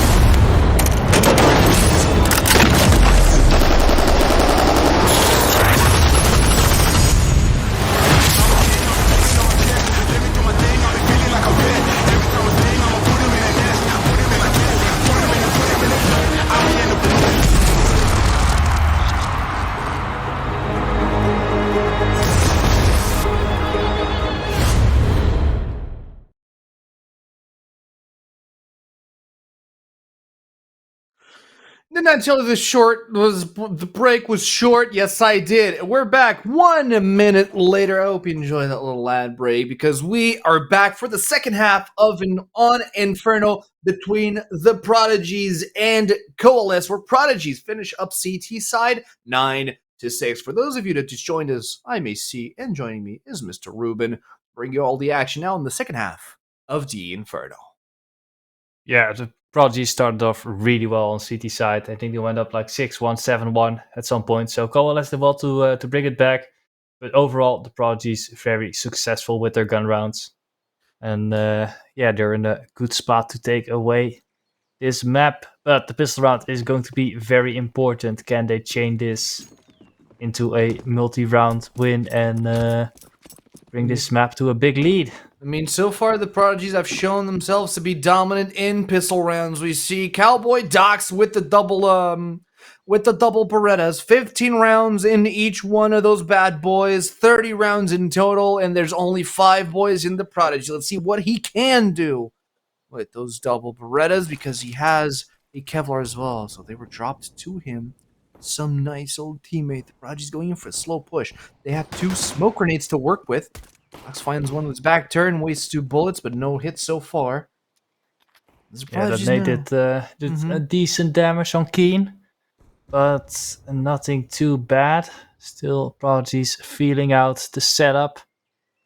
Didn't I tell you the break was short? Yes, I did. We're back 1 minute later. I hope you enjoyed that little ad break because we are back for the second half of an on Inferno between the Prodigies and Coalesce, where Prodigies finish up CT side 9-6. For those of you that just joined us, I'm AC, and joining me is Mr. Ruben. Bring you all the action now in the second half of the Inferno. Yeah, the Prodigy started off really well on CT side. I think they went up like 6-1, 7-1 at some point. So Coalesce did well to bring it back. But overall, the Prodigy's very successful with their gun rounds. And they're in a good spot to take away this map. But the pistol round is going to be very important. Can they chain this into a multi-round win and bring this map to a big lead? I mean, so far the Prodigies have shown themselves to be dominant in pistol rounds. We see Cowboy Docs with the double Berettas, 15 rounds in each one of those bad boys, 30 rounds in total, and there's only 5 boys in the Prodigy. Let's see what he can do with those double Berettas because he has a Kevlar as well. So they were dropped to him. Some nice old teammate. The Prodigy's going in for a slow push. They have 2 smoke grenades to work with. Fox finds one with his back turn, wastes 2 bullets, but no hits so far. That made a decent damage on Keen, but nothing too bad. Still, Prodigy's feeling out the setup.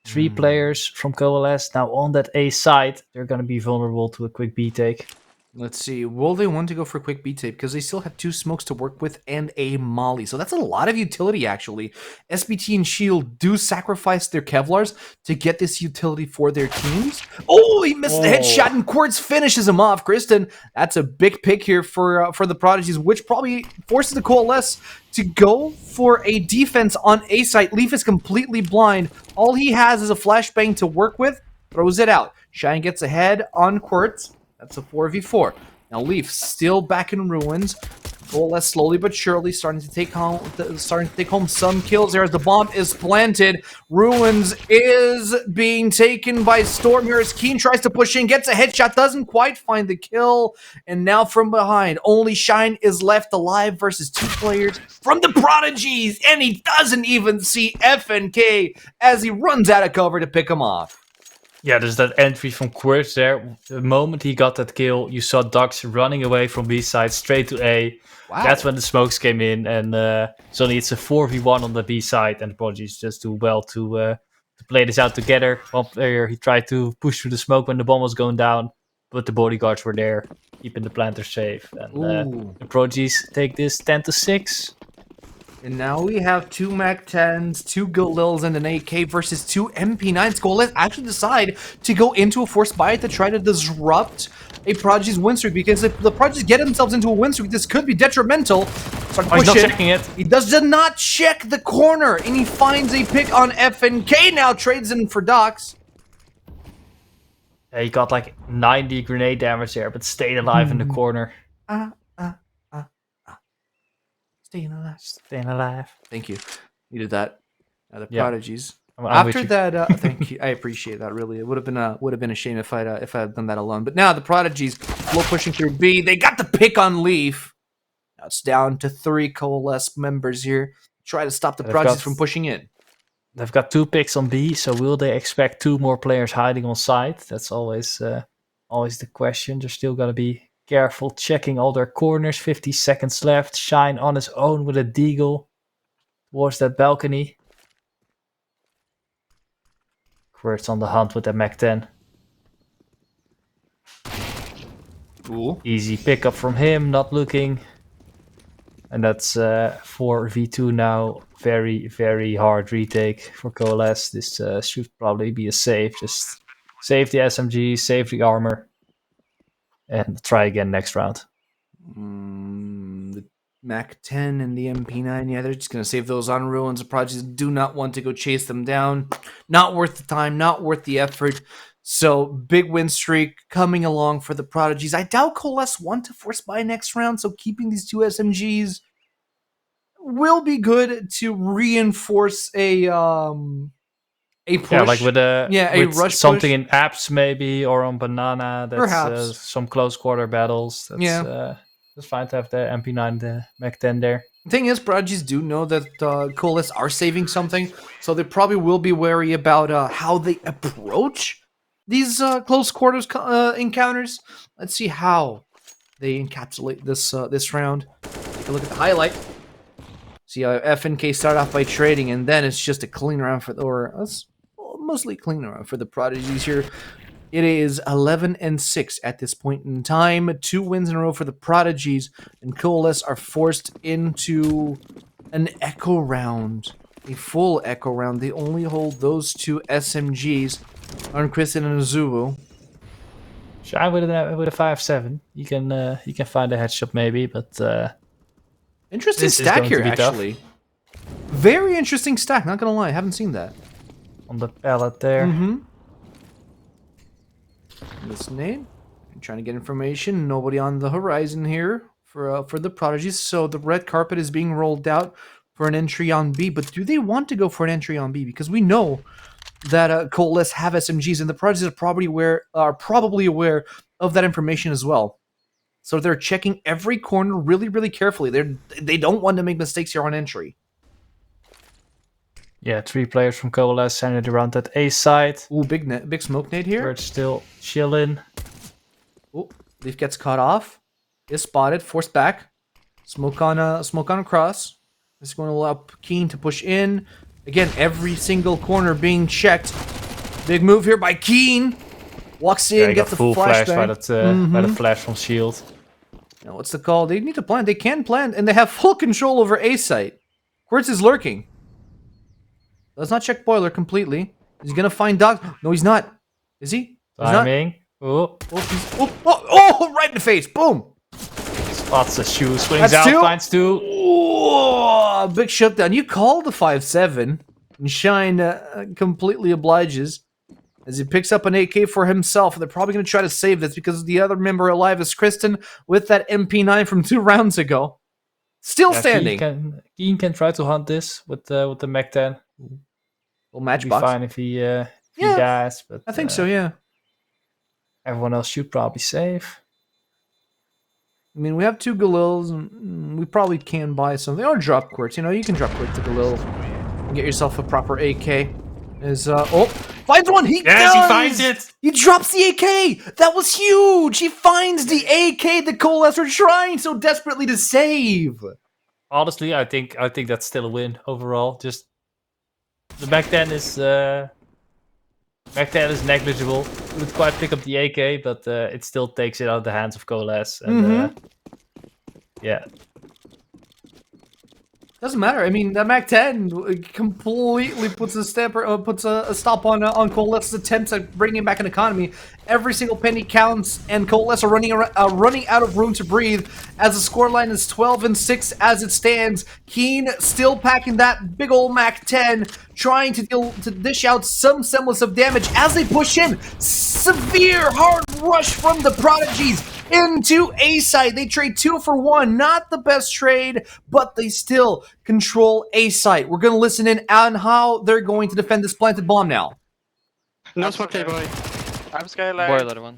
3 players from Coalesce now on that A side. They're going to be vulnerable to a quick B take. Let's see. Will they want to go for a quick B tape? Because they still have 2 smokes to work with and a molly. So that's a lot of utility, actually. SBT and Shield do sacrifice their Kevlars to get this utility for their teams. Oh, he missed the headshot, and Quartz finishes him off. Kristen, that's a big pick here for the Prodigies, which probably forces the Coalesce to go for a defense on A site. Leaf is completely blind. All he has is a flashbang to work with. Throws it out. Shine gets ahead on Quartz. That's a 4v4. Now Leaf still back in ruins. Coalesce slowly but surely starting to take home some kills there as the bomb is planted. Ruins is being taken by Storm here as Keen tries to push in, gets a headshot, doesn't quite find the kill, and now from behind, only Shine is left alive versus 2 players from the Prodigies, and he doesn't even see FNK as he runs out of cover to pick him off. Yeah, there's that entry from Quartz there. The moment he got that kill, you saw Dux running away from B side straight to A. Wow. That's when the smokes came in, and suddenly it's a 4v1 on the B side, and the Prodigies just do well to play this out together. One player, he tried to push through the smoke when the bomb was going down, but the bodyguards were there, keeping the planter safe. And the Prodigies take this 10-6. And now we have 2 MAC-10s, 2 Galils, and an AK versus 2 MP9s. Coalesce actually decide to go into a forced buy to try to disrupt a Prodigy's win streak, because if the Prodigies get themselves into a win streak, this could be detrimental. He's not checking it. He does not check the corner, and he finds a pick on FNK now, trades in for Docs. Yeah, he got like 90 grenade damage there, but stayed alive in the corner. Staying alive. Thank you. Needed that. The Yeah. Prodigies. I'm After that, thank you. I appreciate that. Really, it would have been a shame if I had done that alone. But now the Prodigies slow pushing through B. They got the pick on Leaf. Now it's down to 3 Coalesce members here. Try to stop the Prodigies from pushing in. They've got 2 picks on B, so will they expect 2 more players hiding on site? That's always the question. They're still gotta be careful checking all their corners. 50 seconds left. Shine on his own with a deagle towards that balcony. Quartz on the hunt with that MAC-10. Cool. Easy pickup from him, not looking. And that's 4v2 now. Very, very hard retake for Coalesce. This should probably be a save. Just save the SMG, save the armor. And try again next round. The MAC-10 and the MP9, yeah, they're just going to save those on ruins. The Prodigies do not want to go chase them down. Not worth the time, not worth the effort. So, big win streak coming along for the Prodigies. I doubt Coalesce want to force buy next round, so keeping these 2 SMGs will be good to reinforce a push. Yeah, like with a rush something push. in apps maybe, or on banana. That's Perhaps some close quarter battles. That's, It's fine to have the MP9, the Mac 10 there. The thing is, Prodigies do know that Coalesce are saving something, so they probably will be wary about how they approach these close quarters encounters. Let's see how they encapsulate this round. Take a look at the highlight. See how FNK start off by trading, and then it's just a clean round mostly clean round for the Prodigies here. It is 11-6 at this point in time. 2 wins in a row for the Prodigies, and Coalesce are forced into an echo round, a full echo round. They only hold those 2 SMGs on Kristen and Azubu. Shy with a 5-7. You can find a headshot maybe, but interesting this is stack going to here, be tough. actually. Very interesting stack. Not gonna lie, I haven't seen that. On the pallet there. Listening, I'm trying to get information. Nobody on the horizon here for the Prodigies. So the red carpet is being rolled out for an entry on B. But do they want to go for an entry on B? Because we know that Coalesce have SMGs, and the Prodigies are probably aware of that information as well. So they're checking every corner really, really carefully. They don't want to make mistakes here on entry. Yeah, 3 players from Coalesce centered around that A side. Ooh, big smoke nade here. Where it's still chilling. Ooh, Leaf gets caught off. Is spotted, forced back. Smoke on across. This is going to allow Keen to push in. Again, every single corner being checked. Big move here by Keen. Walks in, gets the full flash by flashbang. by the flash from Shield. Now, what's the call? They need to plant. They can plant, and they have full control over A site. Quartz is lurking. Does not check boiler completely. He's gonna find Doc. No, he's not. Is he? Timing. Oh, Right in the face. Boom. spots a shoe. Swings That's out, 2. finds 2. Oh, big shutdown. You call the 5-7, and Shine completely obliges as he picks up an AK for himself. They're probably going to try to save this because the other member alive is Kristen with that MP9 from 2 rounds ago. Still standing. Keen can try to hunt this with the Mac 10. Well, Be matchbox. fine if he dies, but I think so, yeah. everyone else should probably save. I mean, we have 2 Galils, and we probably can buy something. Or drop Quartz. You know, you can drop Quartz to Galil and get yourself a proper AK. Finds one! He finds it! He drops the AK! That was huge! He finds the AK the Coalesce are trying so desperately to save! Honestly, I think that's still a win overall. Just the Mac 10 is negligible. Would quite pick up the AK, but it still takes it out of the hands of Coalesce. And yeah. Doesn't matter. I mean, that Mac 10 completely puts a stop on Coalesce's attempts at bringing back an economy. Every single penny counts, and Coalesce are running out of room to breathe. As the scoreline is 12-6 as it stands. Keen still packing that big old Mac 10, trying to dish out some semblance of damage as they push in. Severe hard rush from the Prodigies into A site. They trade 2 for 1. Not the best trade, but they still control A site. We're going to listen in on how they're going to defend this planted bomb now. No smoke, boy. I'm skyline. Boiler one.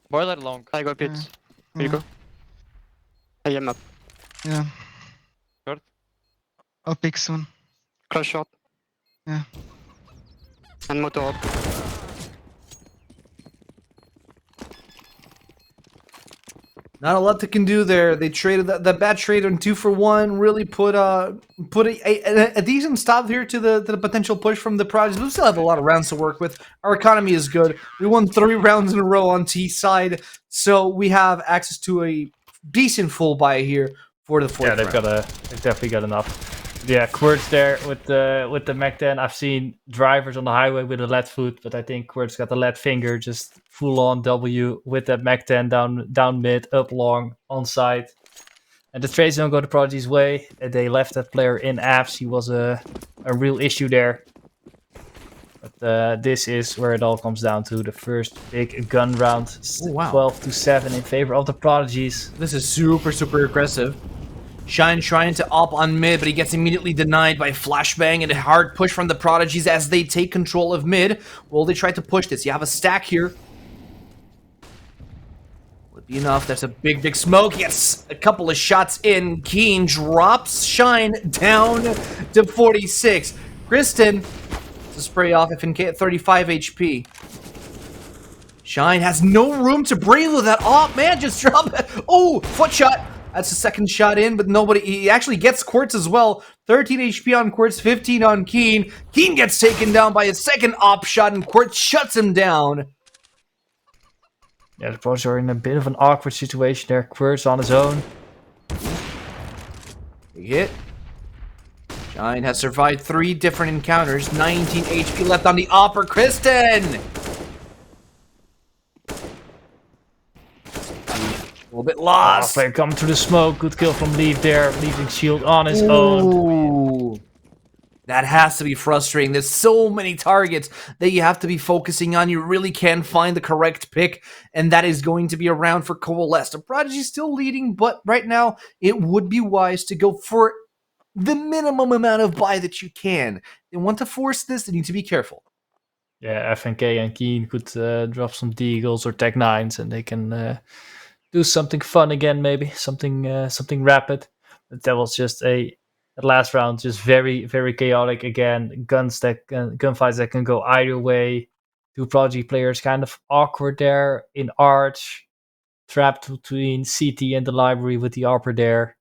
Boiler long. I go pits. Here you go. I am up. Yeah. Short. I'll pick soon. Close shot. Yeah. And motor up. Not a lot they can do there. They traded that bad trade on 2 for 1. Really put a decent stop here to the potential push from the Prodigies. We still have a lot of rounds to work with. Our economy is good. We won 3 rounds in a row on T side, so we have access to a decent full buy here for the 4th round. They've definitely got enough. Yeah, Quartz there with the Mac 10. I've seen drivers on the highway with a lead foot, but I think Quartz got the lead finger, just full on W with that Mac 10 down mid, up long, on site. And the trades don't go the Prodigy's way. They left that player in apps. He was a real issue there. But this is where it all comes down to. The first big gun round, 12-7 in favor of the Prodigies. This is super, super aggressive. Shine trying to op on mid, but he gets immediately denied by flashbang and a hard push from the Prodigies as they take control of mid. Will they try to push this? You have a stack here. Will it Enough, there's a big smoke. Yes, a couple of shots in. Keen drops Shine down to 46. Kristen to spray off FNK at 35 HP. Shine has no room to breathe with that op, man. Just drop it. Oh, foot shot. That's the second shot in, but nobody. He actually gets Quartz as well. 13 HP on Quartz, 15 on Keen. Keen gets taken down by a second op shot, and Quartz shuts him down. Yeah, the pros are in a bit of an awkward situation there. Quartz on his own. Big hit. Shine has survived 3 different encounters. 19 HP left on the Opper. Kristen! A little bit lost. Player coming through the smoke. Good kill from Leaf there. Leaving Shield on his own. Ooh. That has to be frustrating. There's so many targets that you have to be focusing on. You really can't find the correct pick, and that is going to be around for Coalesce. The Prodigy's still leading, but right now it would be wise to go for the minimum amount of buy that you can. They want to force this, they need to be careful. Yeah, FNK and Keen could drop some Deagles or Tech 9s, and they can do something fun again, maybe. Something rapid. But that was just the last round, just very, very chaotic again. Gunfights that can go either way. 2 Prodigy players kind of awkward there in Arch. Trapped between CT and the library with the Arbor there.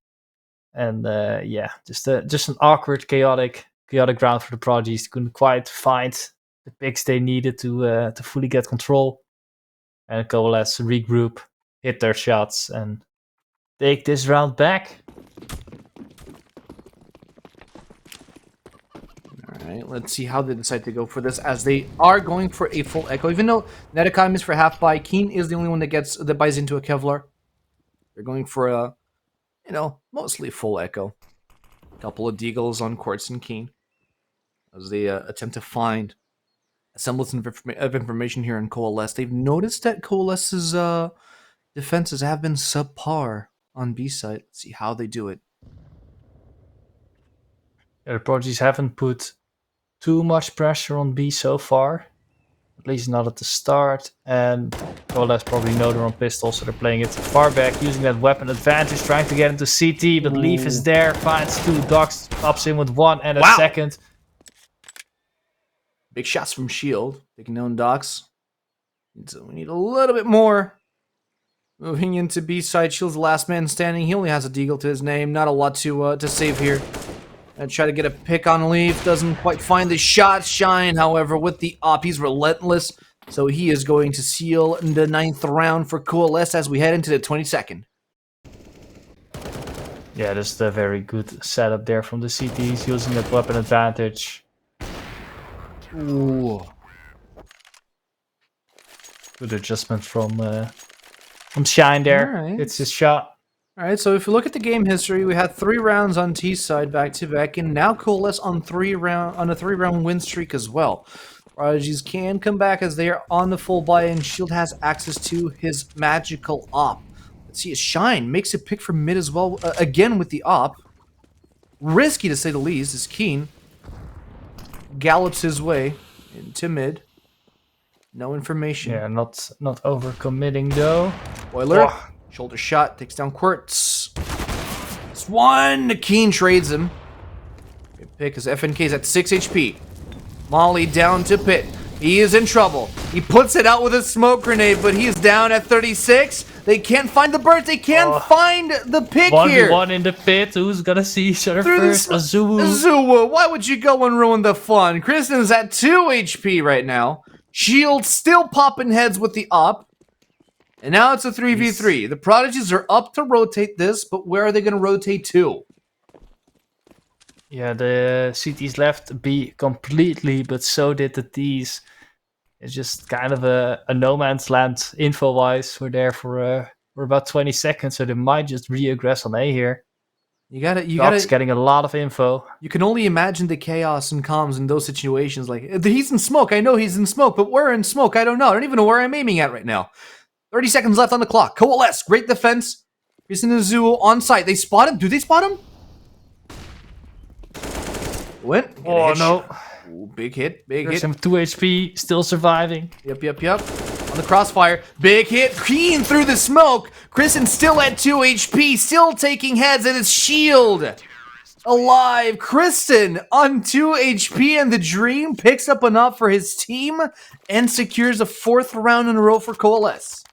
And yeah, just an awkward, chaotic round for the Prodigies. Couldn't quite find the picks they needed to fully get control. And Coalesce regroup, hit their shots, and take this round back. Alright, let's see how they decide to go for this, as they are going for a full Echo. Even though Netakam is for half buy, Keen is the only one that buys into a Kevlar. They're going for a, mostly full Echo. A couple of Deagles on Quartz and Keen, as they attempt to find a semblance of information here in Coalesce. They've noticed that Coalesce's defenses have been subpar on B side. Let's see how they do it. Yeah, the Prodigies haven't put too much pressure on B so far. At least not at the start. And Coalesce probably know they're on pistol, so they're playing it far back, using that weapon advantage, trying to get into CT, but Leaf is there, finds 2 dogs, pops in with 1 and a second. Big shots from Shield, taking down Docs. So we need a little bit more. Moving into B side, Shield's the last man standing. He only has a Deagle to his name. Not a lot to save here. And try to get a pick on Leaf. Doesn't quite find the shot. Shine, however, with the op. He's relentless. So he is going to seal the 9th round for Coalesce as we head into the 22nd. Yeah, just a very good setup there from the CTs, using that weapon advantage. Ooh. Good adjustment from Shine there. Alright. It's his shot. Alright, so if you look at the game history, we had 3 rounds on T side back to back, and now Coalesce on a 3-round win streak as well. Prodigies can come back as they are on the full buy, and Shield has access to his magical op. Let's see, Shine makes a pick from mid as well, again with the op. Risky to say the least, is Keen. Gallops his way into mid. No information. Yeah, not overcommitting though. Boiler. Oh. Shoulder shot. Takes down Quartz. It's 1. Keen trades him. Good pick as FNK's at 6 HP. Molly down to Pit. He is in trouble. He puts it out with a smoke grenade, but he is down at 36. They can't find the birds. They can't find the pick here. 1v1 in the pit. Who's gonna see each other first? Azuwu. Why would you go and ruin the fun? Kristen's at 2 HP right now. Shield still popping heads with the op. And now it's a 3v3. The Prodigies are up to rotate this, but where are they going to rotate to? Yeah, the CTs left B completely, but so did the Ts. It's just kind of a no man's land info-wise. We're there for about 20 seconds, so they might just re-aggress on A here. You gotta getting a lot of info. You can only imagine the chaos and comms in those situations. Like, he's in smoke. I know he's in smoke, but where in smoke? I don't know. I don't even know where I'm aiming at right now. 30 seconds left on the clock. Coalesce. Great defense. Kristen and Azuwu on site. They spot him. Do they spot him? Went. Oh, no. Ooh, big hit. Big hit. Some 2 HP. Still surviving. Yep. on the crossfire. Big hit, Keen through the smoke. Kristen still at 2 HP, still taking heads, and it's Shield alive. Kristen on 2 HP, and the Dream picks up enough for his team and secures a 4th round in a row for Coalesce.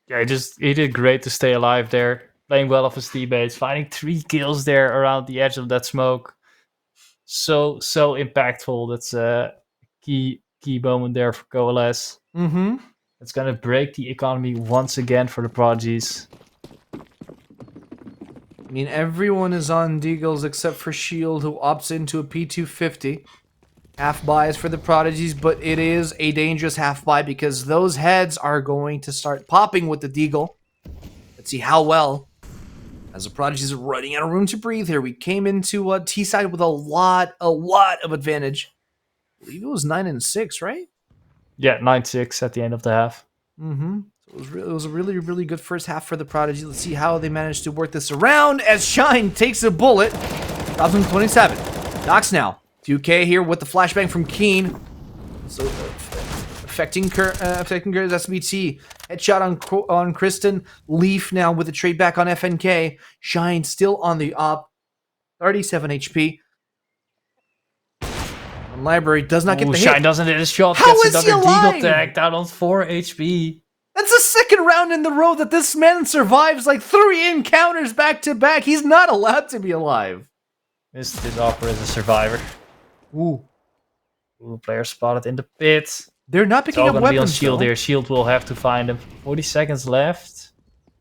Yeah, he did great to stay alive there. Playing well off his teammates, finding 3 kills there around the edge of that smoke. So impactful. That's a key moment there for Coalesce. Mm-hmm. It's gonna break the economy once again for the Prodigies. I mean, everyone is on Deagles except for Shield, who opts into a P250. Half buys for the Prodigies, but it is a dangerous half buy because those heads are going to start popping with the Deagle. Let's see how well. As the Prodigies are running out of room to breathe here, we came into T-side with a lot of advantage. I believe it was 9-6, right? Yeah, 9-6 at the end of the half. Mm-hmm. So it was a really, really good first half for the Prodigy. Let's see how they managed to work this around as Shine takes a bullet. Drops him 27. Knocks now. 2K here with the flashbang from Keen. So affecting Kurt's SBT. Headshot on Kristen. Leaf now with a trade back on FNK. Shine still on the op. 37 HP. On Library does not get the hit. Shine doesn't hit his shot. How gets is he another alive? Deagle tag down on 4 HP. That's the second round in the row that this man survives like 3 encounters back to back. He's not allowed to be alive. This offer is a survivor. Ooh. Player spotted in the pit. They're not It's picking all up gonna be on weapons, Shield though. here. Shield will have to find him. 40 seconds left.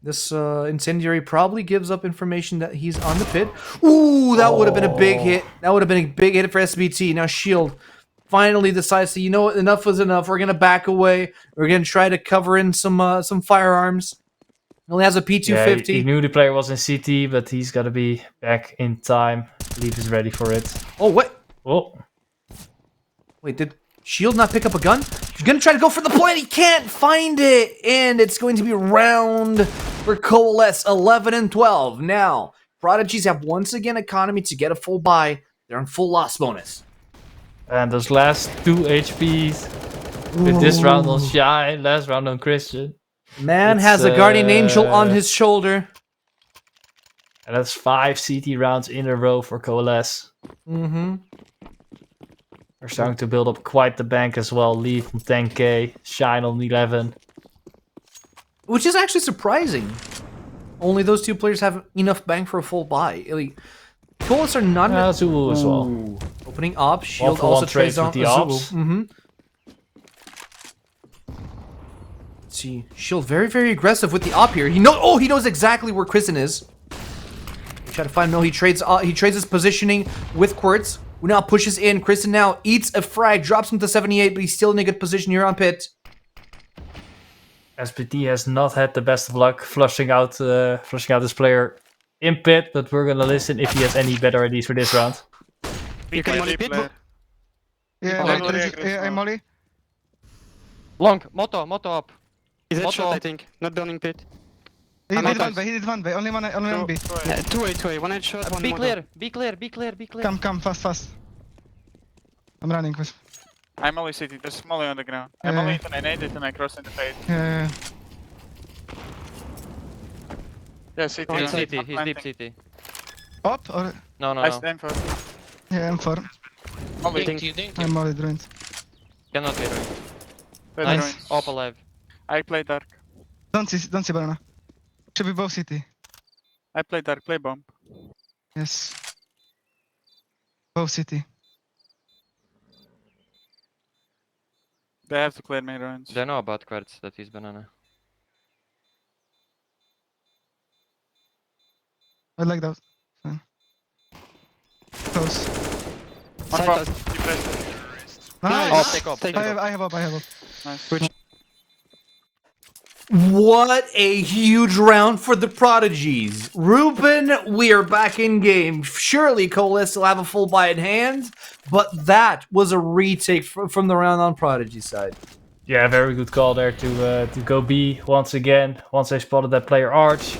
This Incendiary probably gives up information that he's on the pit. Ooh, that would have been a big hit. That would have been a big hit for SBT. Now Shield finally decides to, you know what, enough was enough. We're going to back away. We're going to try to cover in some firearms. He only has a P250. Yeah, he knew the player was in CT, but he's got to be back in time. Leaf is ready for it. Oh, what? Oh. Wait, did Shield not pick up a gun? He's going to try to go for the point. He can't find it. And it's going to be round for Coalesce, 11-12. Now, Prodigies have once again economy to get a full buy. They're on full loss bonus. And those last 2 HPs. With this round on Shine, last round on Christian. Man has a Guardian Angel on his shoulder. And that's 5 CT rounds in a row for Coalesce. Mm-hmm. They're starting to build up quite the bank as well. Leaf on 10k, Shine on 11. Which is actually surprising. Only those 2 players have enough bank for a full buy. Like, Coalesce are not... Zulu as well. Ooh. Opening up, Shield for also one trades trade on with the Zulu. ops. Mm-hmm. Let's see. Shield very, very aggressive with the op here. He knows exactly where Kristen is. Try to find him. No, he trades his positioning with Quartz, who now pushes in. Kristen now eats a frag, drops him to 78, but he's still in a good position here on pit. SPT has not had the best of luck flushing out this player in pit, but we're gonna listen if he has any better ideas for this round. You can molly pit. Yeah, I'm Molly. Long, moto up. He's Moto. headshot, I think. Not burning pit. He I'm did out. one way. Only one B. 2A. One headshot, one Be moto. clear. Come, fast. I'm running with. I'm only city, there's Molly on the ground. Yeah. I'm only and I naded and I crossed in the fade. Yeah. Yeah, city. He's I'm CT, he's deep planting. CT. Up or No. I stand for yeah, I'm4. Molly. You think? I'm Molly drained. Cannot be ruined. Play Nice. ruins. Op alive. I play dark. Don't see banana. Should be both city. I play dark, play bomb. Yes. Both city. They have to clear main ruins. They know about Quartz that he's banana. I like that. Fine. Close. One Side bomb. us. You pressed it. Nice. Take off. I have up. Nice. Good. What a huge round for the Prodigies. Ruben, we are back in game. Surely Coalesce will have a full buy in hand, but that was a retake from the round on Prodigy side. Yeah, very good call there to go B once again. Once they spotted that player Arch,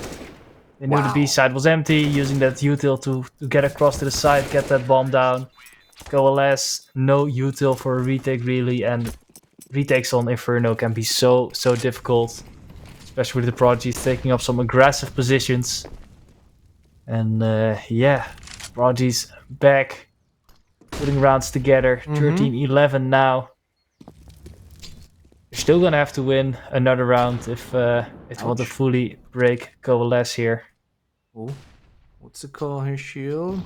they knew the B side was empty, using that util to get across to the side, get that bomb down. Coalesce, no util for a retake really, and retakes on Inferno can be so difficult, especially with the Prodigies taking up some aggressive positions. And yeah, Prodigies back, putting rounds together. 13-11 now. They're still gonna have to win another round if they want to fully break Coalesce here. Oh, what's the call here, Shield?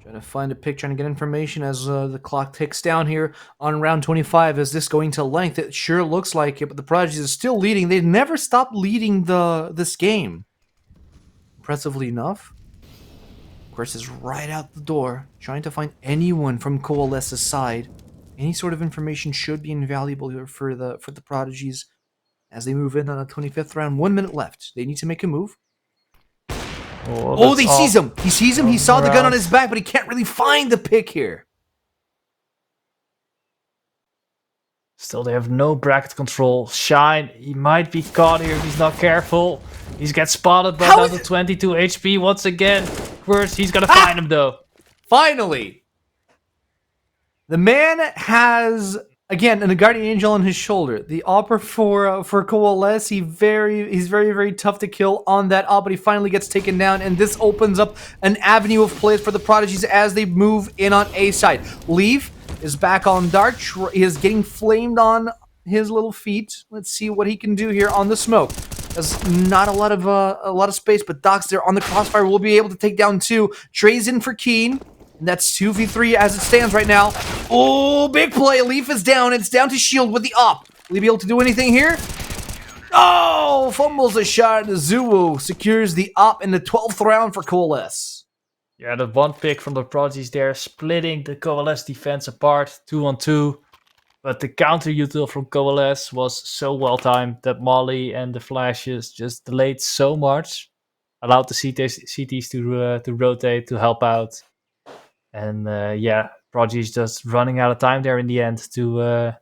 Trying to find a pick, trying to get information as the clock ticks down here on round 25. Is this going to length? It sure looks like it, but the Prodigies are still leading. They've never stopped leading this game. Impressively enough, Chris is right out the door, trying to find anyone from Coalesce's side. Any sort of information should be invaluable here for the Prodigies as they move in on the 25th round. 1 minute left. They need to make a move. Oh, they sees him. He sees him. He saw the gun on his back, but he can't really find the pick here. Still, they have no bracket control. Shine, he might be caught here if he's not careful. He's gets spotted, but down to 22 HP once again. First, he's gonna find him though. Finally, the man has again a guardian angel on his shoulder. The opera for Coalesce, he's very tough to kill on that op, but he finally gets taken down, and this opens up an avenue of plays for the Prodigies as they move in on A side. Leaf is back on Dark. He is getting flamed on his little feet. Let's see what he can do here on the smoke. There's not a lot of space, but Doc's there on the crossfire. Will be able to take down 2. Trey's in for Keen. And that's 2v3 as it stands right now. Oh, big play. Leaf is down. It's down to Shield with the op. Will he be able to do anything here? Oh, fumbles a shot. Zuwu secures the op in the 12th round for Coalesce. Yeah, the one pick from the Prodigies there, splitting the Coalesce defense apart, 2-on-2. But the counter util from Coalesce was so well timed that Molly and the flashes just delayed so much, allowed the CTs to rotate to help out. And yeah, Prodigy's just running out of time there in the end to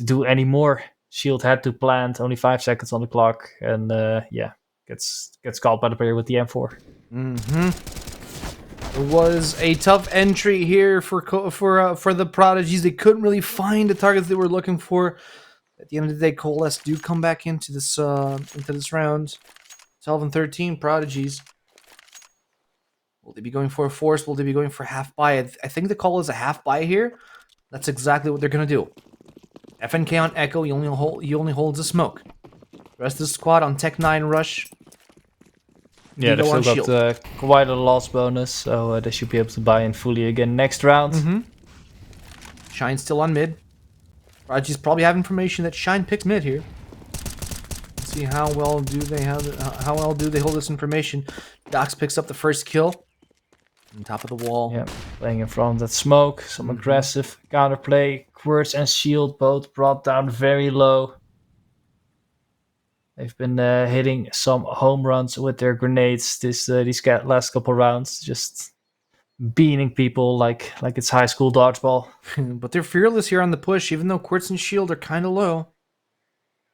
do any more. Shield had to plant, only 5 seconds on the clock, and yeah, gets caught by the player with the M4. It was a tough entry here for the Prodigies. They couldn't really find the targets they were looking for. At the end of the day, Coalesce do come back into this round. 12 and 13 Prodigies. Will they be going for a force? Will they be going for half buy? I think the call is a half buy here. That's exactly what they're gonna do. FNK on Echo. He only holds a smoke. The rest of the squad on Tech 9 rush. Yeah, they've still got quite a loss bonus, so they should be able to buy in fully again next round. Shine's still on mid. Prodigies probably have information that Shine picked mid here. Let's see how well do they hold this information. Dox picks up the first kill on top of the wall. Yeah, playing in front of that smoke, some aggressive counterplay. Quartz and Shield both brought down very low. They've been hitting some home runs with their grenades these last couple rounds, just beating people like it's high school dodgeball. But they're fearless here on the push, even though Quartz and Shield are kind of low.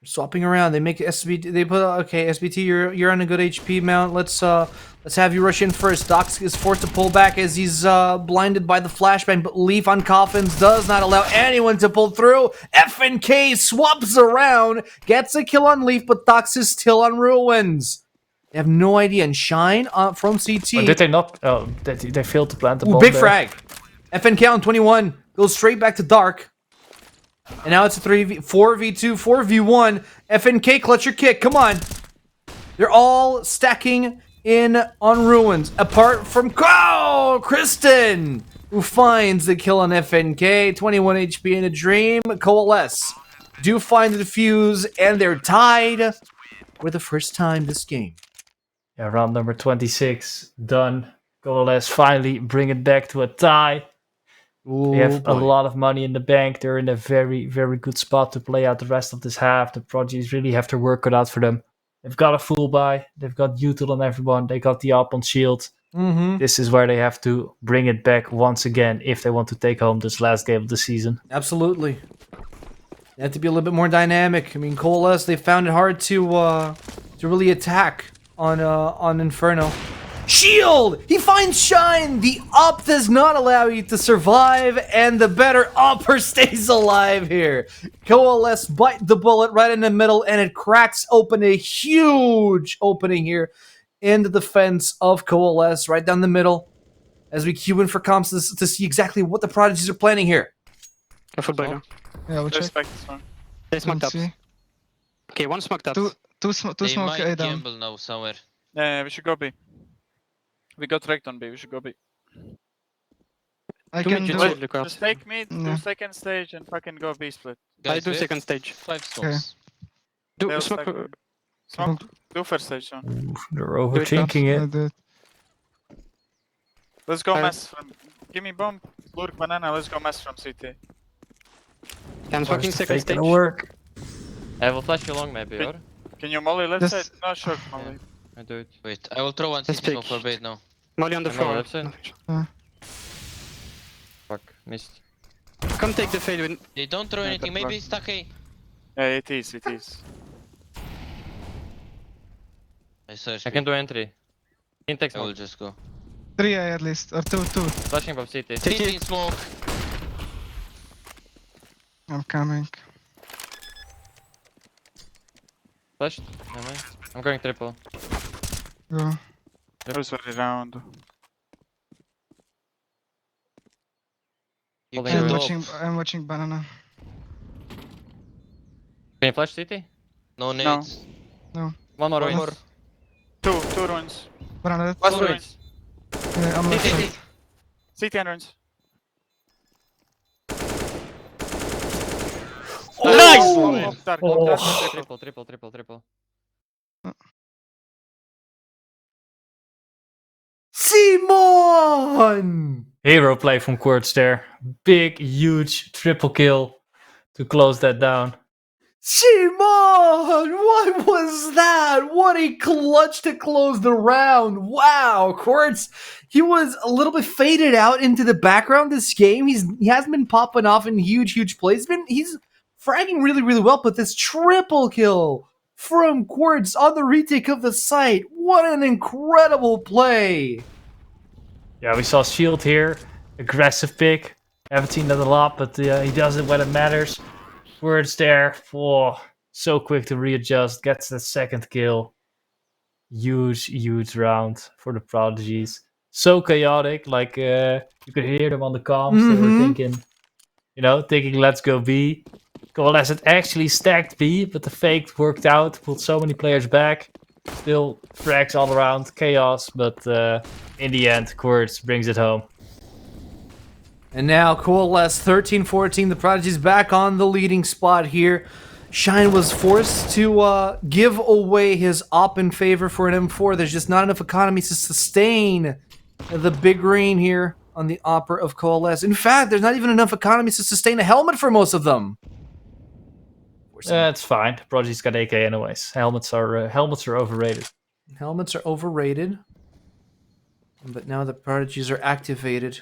They're swapping around. They make SBT. They put okay, SBT. You're on a good HP mount. Let's have you rush in first. Dox is forced to pull back as he's blinded by the flashbang, but Leaf on Coffins does not allow anyone to pull through. FNK swaps around, gets a kill on Leaf, but Dox is still on Ruins. They have no idea. And Shine from CT. Oh, did they not? Oh, they failed to plant the bomb. Big frag. FNK on 21 goes straight back to Dark. And now it's a 4v2, 4v1. FNK, clutch your kick. Come on. They're all stacking in on Ruins. Apart from Kristen, who finds the kill on FNK. 21 HP in a dream. Coalesce do find the defuse, and they're tied for the first time this game. Yeah, round number 26 done. Coalesce finally bring it back to a tie. They have a lot of money in the bank. They're in a very good spot to play out the rest of this half. The Prodigies really have their work cut out for them. They've got a full buy. They've got util on everyone. They got the op on Shield. This is where they have to bring it back once again if they want to take home this last game of the season. Absolutely. They have to be a little bit more dynamic. I mean, Coalesce, they found it hard to really attack on Inferno. Shield! He finds Shine! The up does not allow you to survive, and the better upper stays alive here. Coalesce bite the bullet right in the middle, and it cracks open a huge opening here in the defense of Coalesce, right down the middle, as we queue in for comps to see exactly what the Prodigies are planning here. Careful, Boyga. Yeah, we'll check. Respect this one. They smoked up. See. Okay, one smoked up. Two They smoke might A down. gamble now somewhere. Yeah, we should go B. We got wrecked on B, we should go B. I Two can mid, do you Wait, should look out. just take mid, Yeah. do second stage and fucking go B split. I Guys, do we have second stage. 5 smokes. Do They'll smoke. stack. Smoke, do first stage one. Oof, they're it, overthinking I it. do it. Let's go Fire. mess from... Give me bomb, Lurk, banana, let's go mess from CT. I'm smoking First second fake stage. gonna work. I will flash you long maybe, or? Can you molly left Yes. side? No, sure, molly. I do it. Wait, I will throw one Let's CT smoke pick. for bait now. Molly on the I'm floor. on left side. Fuck, missed. Come take the fade with. They don't throw Yeah, anything, but maybe stack A. Yeah, it is, it is. I search. I can do entry. Intex I will smoke. just go. 3 A at least, or 2. Flashing from CT. CT in smoke. I'm coming. Flashed. Am I? I'm going triple. Go. That was very round. You Holding can it. do. I'm watching banana. Can you flash CT? No nades. One more One ruins. more. Two ruins. Banana. Last Two ruins. ruins. I'm left side. CT and ruins. Nice! Oh, dark, Oh. dark, Triple. Simon! Hero play from Quartz there. Big, huge triple kill to close that down. Simon! What was that? What a clutch to close the round. Wow, Quartz, he was a little bit faded out into the background this game. He hasn't been popping off in huge plays. He's fragging really well, but this triple kill from Quartz on the retake of the site. What an incredible play. Yeah, we saw Shield here. Aggressive pick. Haven't seen that a lot, but he does it when it matters. Words there. Oh, so quick to readjust. Gets the second kill. Huge round for the Prodigies. So chaotic. Like, you could hear them on the comms. They were thinking, let's go B. Coalesce had actually stacked B, but the fake worked out. Pulled so many players back. Still frags all around. Chaos, but in the end, Quartz brings it home. And now Coalesce 13-14. The Prodigy's back on the leading spot here. Shine was forced to give away his op in favor for an M4. There's just not enough economy to sustain the big green here on the opera of Coalesce. In fact, there's not even enough economy to sustain a helmet for most of them. It's fine. Prodigy's got AK anyways. Helmets are overrated. Helmets are overrated. But now the Prodigies are activated.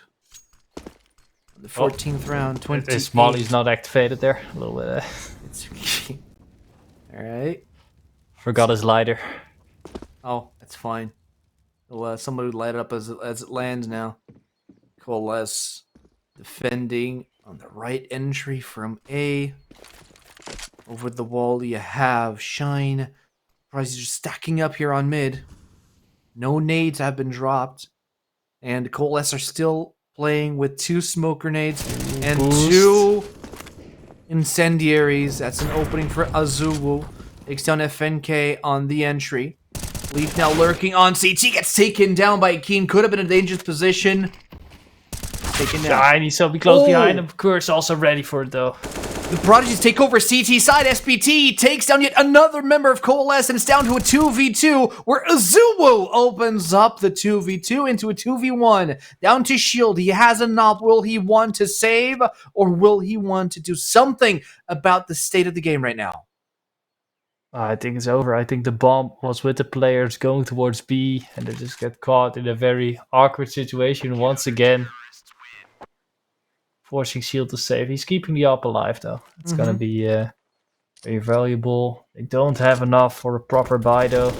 The 14th round, 20. His Molly's not activated there. A little bit. It's okay. Alright. Forgot his lighter. Oh, that's fine. Well, somebody would light it up as it lands now. Coalesce defending on the right entry from A. Over the wall you have Shine. Prodigies are stacking up here on mid. No nades have been dropped. And Coalesce are still playing with 2 smoke grenades and Boost. 2 incendiaries. That's an opening for Azuwu. Takes down FNK on the entry. Leaf now lurking on CT. Gets taken down by Keen. Could have been in a dangerous position. Taken down. Shine, he's so close Oh. behind him. Of course, also ready for it though. The Prodigies take over CT side. SPT takes down yet another member of Coalesce, and it's down to a 2v2, where Azuwu opens up the 2v2 into a 2v1. Down to Shield. He has a knob. Will he want to save, or will he want to do something about the state of the game right now? I think it's over. I think the bomb was with the players going towards B, and they just get caught in a very awkward situation once again. Forcing Shield to save. He's keeping the op alive though. It's gonna be very valuable. They don't have enough for a proper buy though.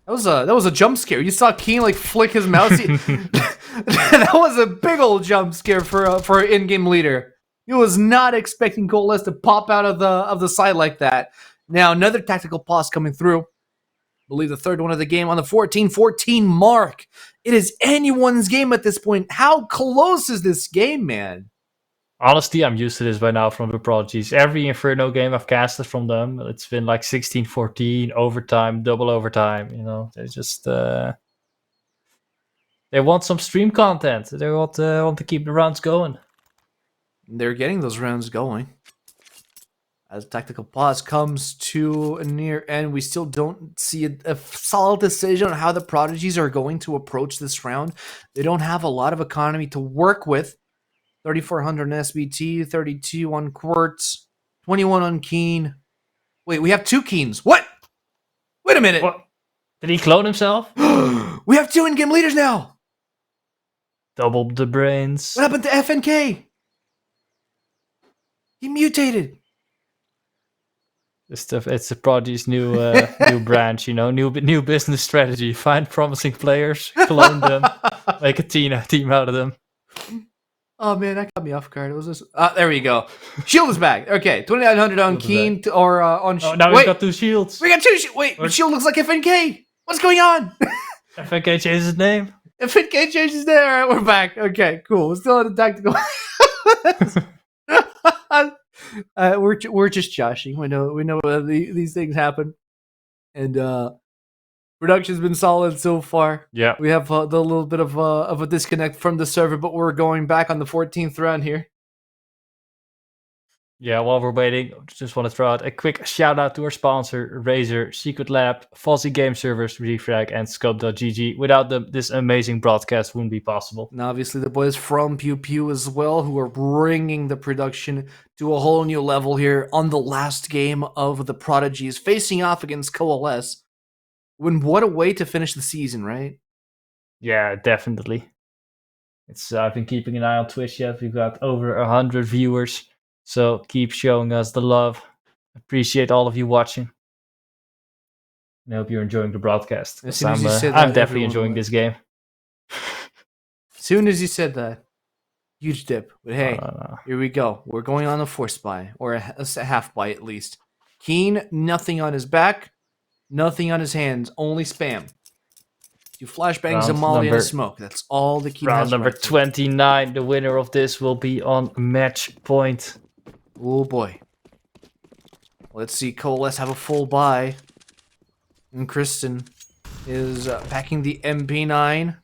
That was a jump scare. You saw Keen like flick his mouse. That was a big old jump scare for an in-game leader. He was not expecting Coalesce to pop out of the side like that. Now another tactical pause coming through. I believe the third one of the game on the 14-14 mark. It is anyone's game at this point. How close is this game, man? Honestly, I'm used to this by now from the Prodigies. Every Inferno game I've casted from them, it's been like 16-14, overtime, double overtime. You know, they just they want some stream content. They want to keep the rounds going. They're getting those rounds going. As tactical pause comes to a near end, we still don't see a solid decision on how the Prodigies are going to approach this round. They don't have a lot of economy to work with. 3,400 on SBT, 32 on Quartz, 21 on Keen. Wait, we have 2 Keens. What? Wait a minute. What? Did he clone himself? We have 2 in-game leaders now. Double the brains. What happened to FNK? He mutated. This stuff, it's the Prodigy's new new branch, you know, new business strategy. Find promising players, clone them, make a team out of them. Oh man, that got me off guard. It was this. There we go. Shield is back. Okay, 2,900 on Keen or on. Oh, now we've got 2 shields. We got 2. Wait, but Shield looks like FNK. What's going on? FNK changed his name. FNK changed his name. All right, we're back. Okay, cool. We're still in the tactical. We're just joshing. We know these things happen, and production's been solid so far. Yeah, we have the little bit of a disconnect from the server, but we're going back on the 14th round here. Yeah, while we're waiting, just want to throw out a quick shout out to our sponsor, Razer, Secretlab, Fozzy Game Servers, Refrag, and Scope.gg. Without them, this amazing broadcast wouldn't be possible. And obviously the boys from Pewpew as well, who are bringing the production to a whole new level here on the last game of the Prodigies, facing off against Coalesce. What a way to finish the season, right? Yeah, definitely. I've been keeping an eye on Twitch yet. We've got over 100 viewers. So keep showing us the love. Appreciate all of you watching. And I hope you're enjoying the broadcast. As soon as I'm, you said I'm that, definitely everyone enjoying went. this game. As soon as you said that, huge dip. But hey, here we go. We're going on a force buy, or a half buy at least. Keen, nothing on his back, nothing on his hands, only spam. 2 flashbangs, a molly, and a smoke. That's all the Keen has. Round number 29. The winner of this will be on match point. Oh boy. Let's see Coalesce have a full buy. And Kristen is packing the MP9.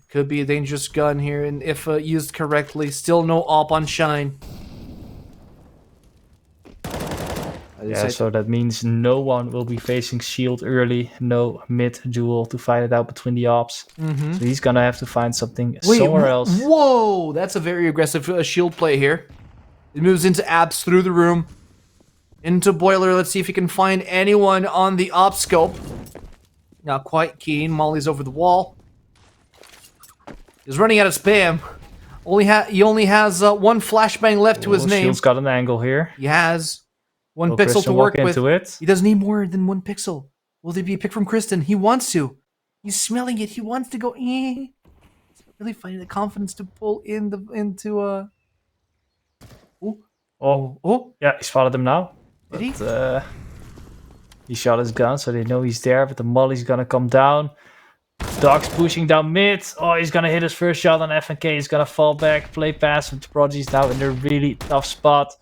Could be a dangerous gun here, and if used correctly, still no op on Shine. Yeah, so that means no one will be facing shield early. No mid duel to fight it out between the ops. Mm-hmm. So he's gonna have to find something somewhere else. Whoa, that's a very aggressive shield play here. It moves into apps through the room. Into Boiler, let's see if he can find anyone on the op scope. Not quite Keen, Molly's over the wall. He's running out of spam. He only has 1 flashbang left to his name. Shield's got an angle here. He has 1 pixel Christian to work with. It. He doesn't need more than 1 pixel. Will there be a pick from Kristen? He wants to. He's smelling it. He wants to go. He's really finding the confidence to pull into. Oh, yeah, he spotted him now. Did he? He shot his gun, so they know he's there. But the molly's gonna come down. Dog's pushing down mid. Oh, he's gonna hit his first shot on FNK. He's gonna fall back, play pass. And the Prodigy's now in a really tough spot.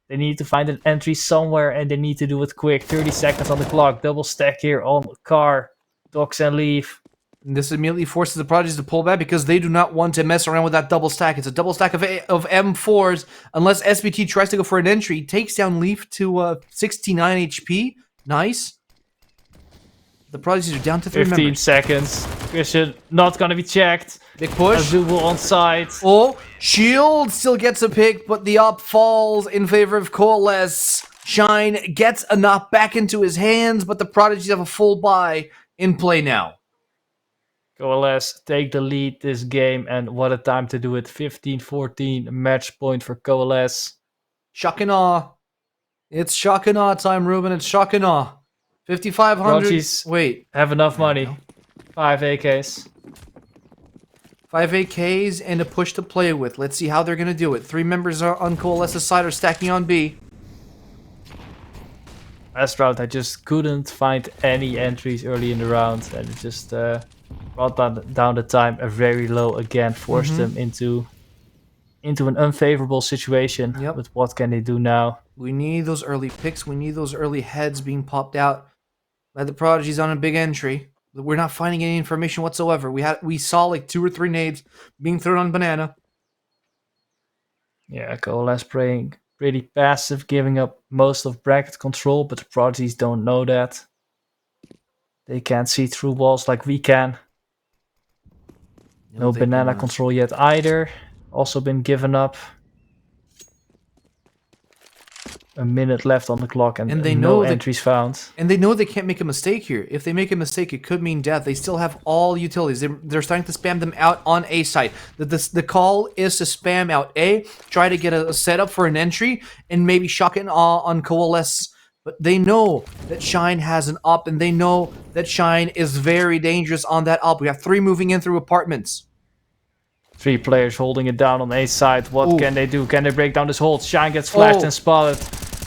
They need to find an entry somewhere, and they need to do it quick. 30 seconds on the clock. Double stack here on car. Dogs and leave. And this immediately forces the Prodigies to pull back because they do not want to mess around with that double stack. It's a double stack of M4s. Unless SBT tries to go for an entry, takes down Leaf to 69 HP. Nice. The Prodigies are down to 3 15 members. seconds. Christian not gonna be checked. Big push. Azul on side. Oh, Shield still gets a pick, but the op falls in favor of Coalesce. Shine gets a knock back into his hands, but the Prodigies have a full buy in play now. Coalesce take the lead this game, and what a time to do it. 15-14 match point for Coalesce. Shock and awe. It's shock and awe time, Ruben. It's shock and awe. 5,500. Prodigies Wait, have enough There we money. go. 5 AKs. 5 AKs and a push to play with. Let's see how they're gonna do it. 3 members are on Coalesce's side are stacking on B. Last round, I just couldn't find any entries early in the round, and it just brought down the time very low again, forced them into an unfavorable situation. Yep. But what can they do now? We need those early picks. We need those early heads being popped out by the Prodigies on a big entry. We're not finding any information whatsoever. We saw like 2 or 3 nades being thrown on Banana. Yeah, Coalesce playing pretty passive, giving up most of bracket control, but the Prodigies don't know that. They can't see through walls like we can. No they banana cannot. control yet either. Also been given up. A minute left on the clock and they no know that- entries found. And they know they can't make a mistake here. If they make a mistake, it could mean death. They still have all utilities. They're starting to spam them out on A side. The call is to spam out A, try to get a setup for an entry, and maybe shock it on Coalesce. But they know that Shine has an up, and they know that Shine is very dangerous on that up. We have 3 moving in through apartments. 3 players holding it down on A side. What Ooh. can they do? Can they break down this hold? Shine gets flashed Oh. and spotted.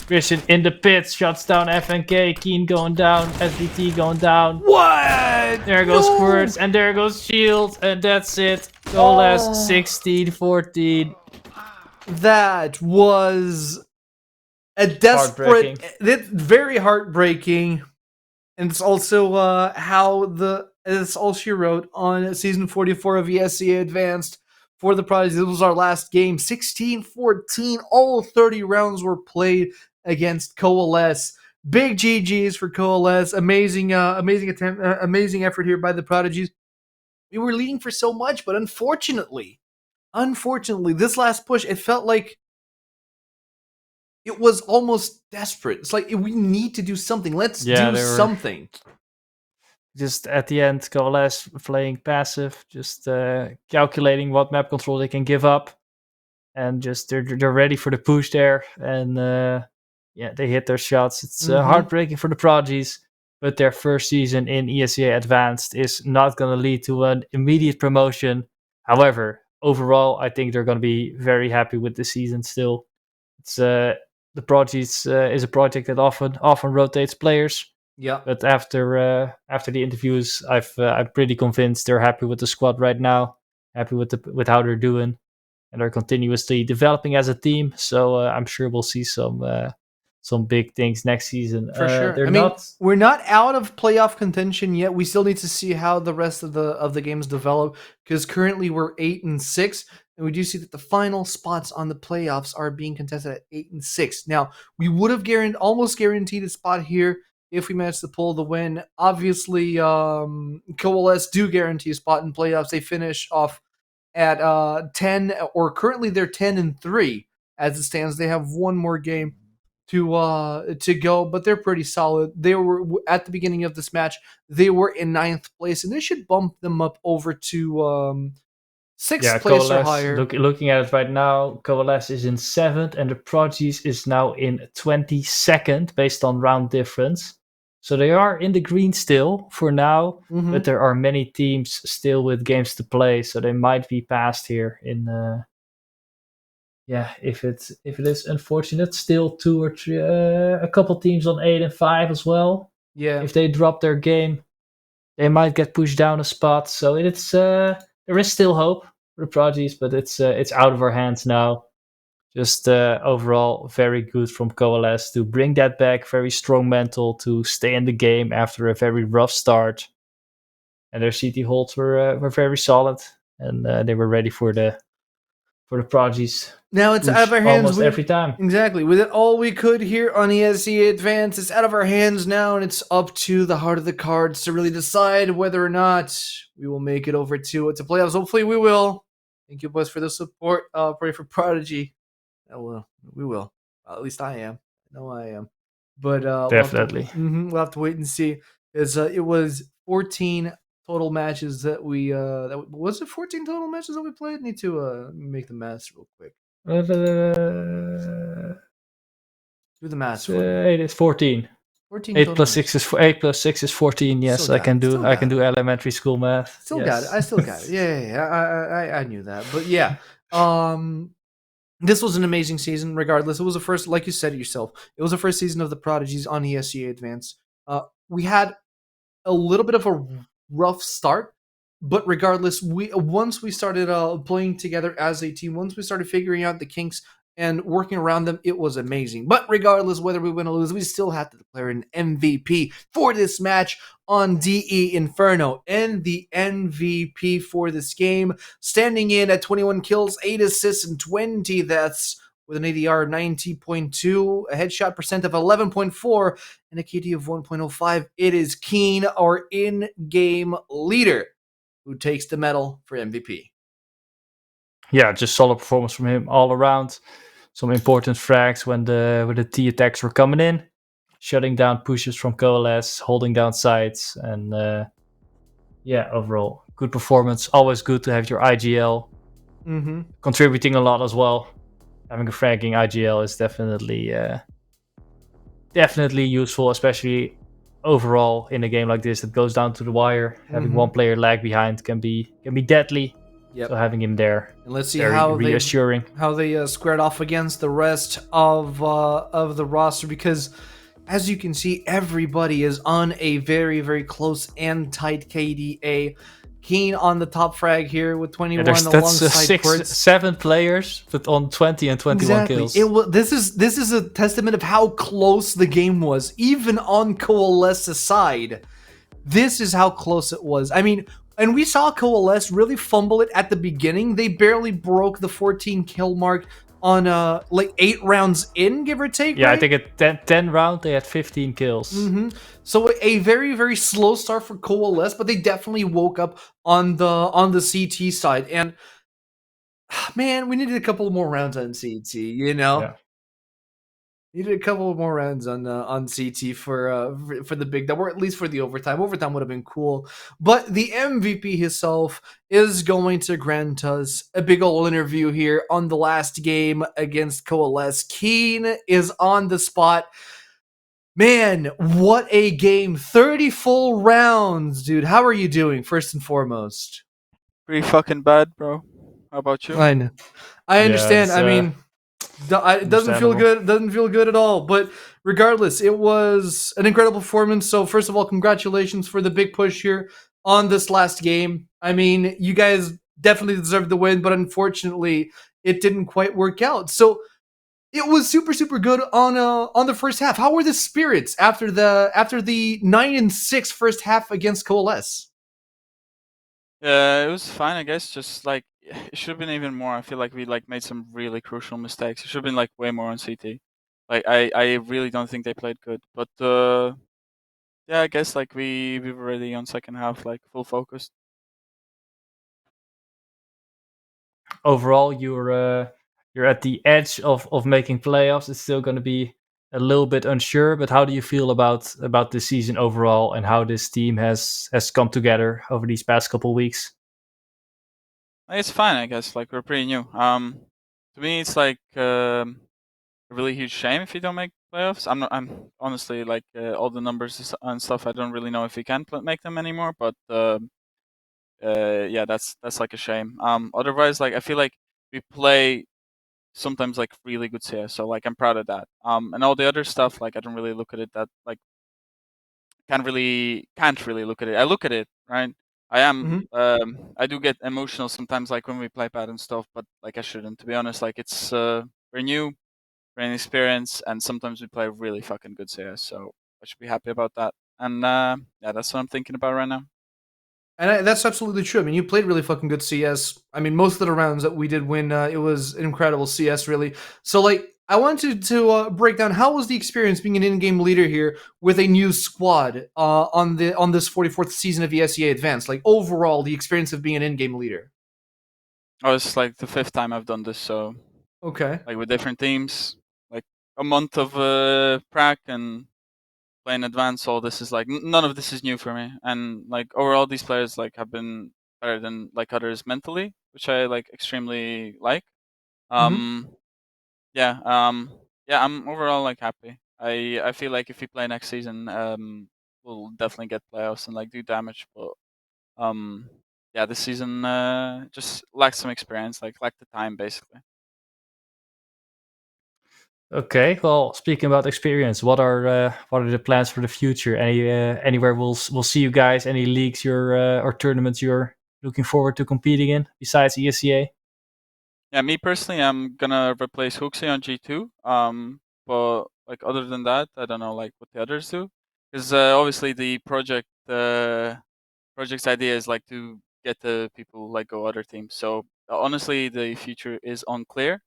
Christian in the pits, shuts down FNK. Keen going down, SBT going down. What? There goes No! Squirts, and there goes Shield, and that's it. Coalesce 16-14. That was a desperate, Heartbreaking. it's very heartbreaking, and it's also it's all she wrote on season 44 of ESEA Advanced for the Prodigies. This was our last game, 16-14. All 30 rounds were played against Coalesce. Big GGs for Coalesce. Amazing attempt, amazing effort here by the Prodigies. We were leading for so much, but unfortunately, this last push, it felt like it was almost desperate. It's like, we need to do something. Let's do something. Just at the end, Coalesce playing passive, just calculating what map control they can give up, and just they're ready for the push there, and they hit their shots. It's heartbreaking for the Prodigies, but their first season in ESEA Advanced is not going to lead to an immediate promotion. However, overall, I think they're going to be very happy with the season still. It's the Prodigies is a project that often rotates players. Yeah. But after the interviews, I'm pretty convinced they're happy with the squad right now, happy with how they're doing, and they're continuously developing as a team. So I'm sure we'll see some big things next season. For sure. We're not out of playoff contention yet. We still need to see how the rest of the games develop, because currently we're 8-6, and we do see that the final spots on the playoffs are being contested at 8-6. Now, we would have almost guaranteed a spot here if we managed to pull the win. Obviously, Coalesce do guarantee a spot in playoffs. They finish off at 10, or currently they're 10-3 as it stands. They have one more game to go, but they're pretty solid. They were at the beginning of this match, they were in 9th place, and they should bump them up over to 6th place or higher. Looking at it right now, Coalesce is in 7th, and the Prodigies is now in 22nd based on round difference. So they are in the green still for now, but there are many teams still with games to play, so they might be passed here in. If it is unfortunate, still 2 or 3, a couple teams on 8 and 5 as well. Yeah, if they drop their game, they might get pushed down a spot. So it's there is still hope for the Prodigies, but it's out of our hands now. Just overall, very good from Coalesce to bring that back. Very strong mental to stay in the game after a very rough start. And their CT holds were very solid, and they were ready for the Prodigies. Now it's out of our hands almost every time. Exactly. We did all we could here on ESEA Advance. It's out of our hands now, and it's up to the heart of the cards to really decide whether or not we will make it over to playoffs. Hopefully we will. Thank you, boys, for the support. Pray for Prodigy. We will. At least I am. I know I am. But definitely. We'll have to wait and see. Because it was 14 total matches that we was it 14 total matches that we played? Need to make the math real quick. Do the math. It is 14. 14 8 kill plus numbers. 6 is 14. Yes, Still I got can it, do. still I got can it. do elementary school math. Still yes. got it. I still got it. Yeah. I knew that. But yeah, this was an amazing season. Regardless, it was the first, like you said it yourself, it was the first season of the Prodigies on ESEA Advance. We had a little bit of a rough start, but regardless, once we started playing together as a team, once we started figuring out the kinks and working around them, it was amazing. But regardless, whether we win or lose, we still have to declare an MVP for this match on DE Inferno. And the MVP for this game, standing in at 21 kills, 8 assists, and 20 deaths, with an ADR of 90.2, a headshot percent of 11.4, and a KD of 1.05. It is Keen, our in-game leader, who takes the medal for MVP. Yeah, just solid performance from him all around. Some important frags when the T attacks were coming in, shutting down pushes from Coalesce, holding down sides, and yeah, overall good performance. Always good to have your IGL contributing a lot as well. Having a fragging IGL is definitely useful, especially overall in a game like this that goes down to the wire. Having one player lag behind can be deadly. Yep. So having him there, And let's see very how reassuring. they squared off against the rest of the roster, because as you can see, everybody is on a very, very close and tight KDA. Keen on the top frag here with 21 That's alongside Quartz. 7 players, but on 20 and 21 kills. This is a testament of how close the game was, even on Coalesce's side. This is how close it was. I mean, and we saw Coalesce really fumble it at the beginning. They barely broke the 14 kill mark on like 8 rounds in, give or take. Yeah, right? I think at 10 round they had 15 kills. So a very, very slow start for Coalesce, but they definitely woke up on the CT side. And man, we needed a couple more rounds on CT. You know, Yeah. needed a couple more rounds on CT for the big dub, or at least for the overtime. Overtime would have been cool, but the MVP himself is going to grant us a big ol' interview here on the last game against Coalesce. Keen is on the spot. Man, what a game! 30 full rounds, dude. How are you doing? First and foremost, Pretty fucking bad, bro. How about you? I know. I understand. it's, I mean, it doesn't feel understandable. good. It doesn't feel good at all. But regardless, it was an incredible performance. So first of all, congratulations for the big push here on this last game. I mean, you guys definitely deserved the win, but unfortunately, it didn't quite work out. So it was super, super good on the first half. How were the spirits after the 9-6 first half against Coalesce? Yeah, it was fine, I guess. Just like it should have been even more. I feel like we like made some really crucial mistakes. It should have been like way more on CT. Like I really don't think they played good. But yeah, I guess like we were ready on second half, like full focus. Overall, you're at the edge of making playoffs. It's still going to be a little bit unsure, but how do you feel about this season overall and how this team has come together over these past couple weeks? It's fine, I guess. Like we're pretty new. To me, it's like a really huge shame if you don't make playoffs. I'm honestly like all the numbers and stuff. I don't really know if we can make them anymore. But yeah, that's like a shame. Otherwise, like I feel like we play sometimes like really good CS. So like I'm proud of that. And all the other stuff, like I don't really look at it that like can't really look at it. I look at it, right? I am I do get emotional sometimes like when we play bad and stuff, but like I shouldn't, to be honest. Like it's we're new, we're inexperienced, and sometimes we play really fucking good CS, so I should be happy about that. And yeah, that's what I'm thinking about right now. And that's absolutely true. I mean, you played really fucking good CS. I mean, most of the rounds that we did win, it was incredible CS, really. So, like, I wanted to break down how was the experience being an in-game leader here with a new squad on this 44th season of ESEA Advanced. Like, overall, the experience of being an in-game leader. Oh, it's like the 5th time I've done this, so Okay. like with different teams, like a month of prac and playing advanced. All this is like none of this is new for me, and like overall, these players like have been better than like others mentally, which I like extremely like. Mhm. Yeah, yeah, I'm overall like happy. I feel like if we play next season, we'll definitely get playoffs and like do damage. But yeah, this season just lacked some experience, like lacked the time basically. Okay, well, speaking about experience, what are the plans for the future? Anywhere we'll see you guys? Any leagues or tournaments you're looking forward to competing in besides ESEA? Yeah, me personally, I'm gonna replace Hooksy on G2. But like other than that, I don't know like what the others do, because obviously the project's idea is like to get the people like go other teams. So honestly, the future is unclear.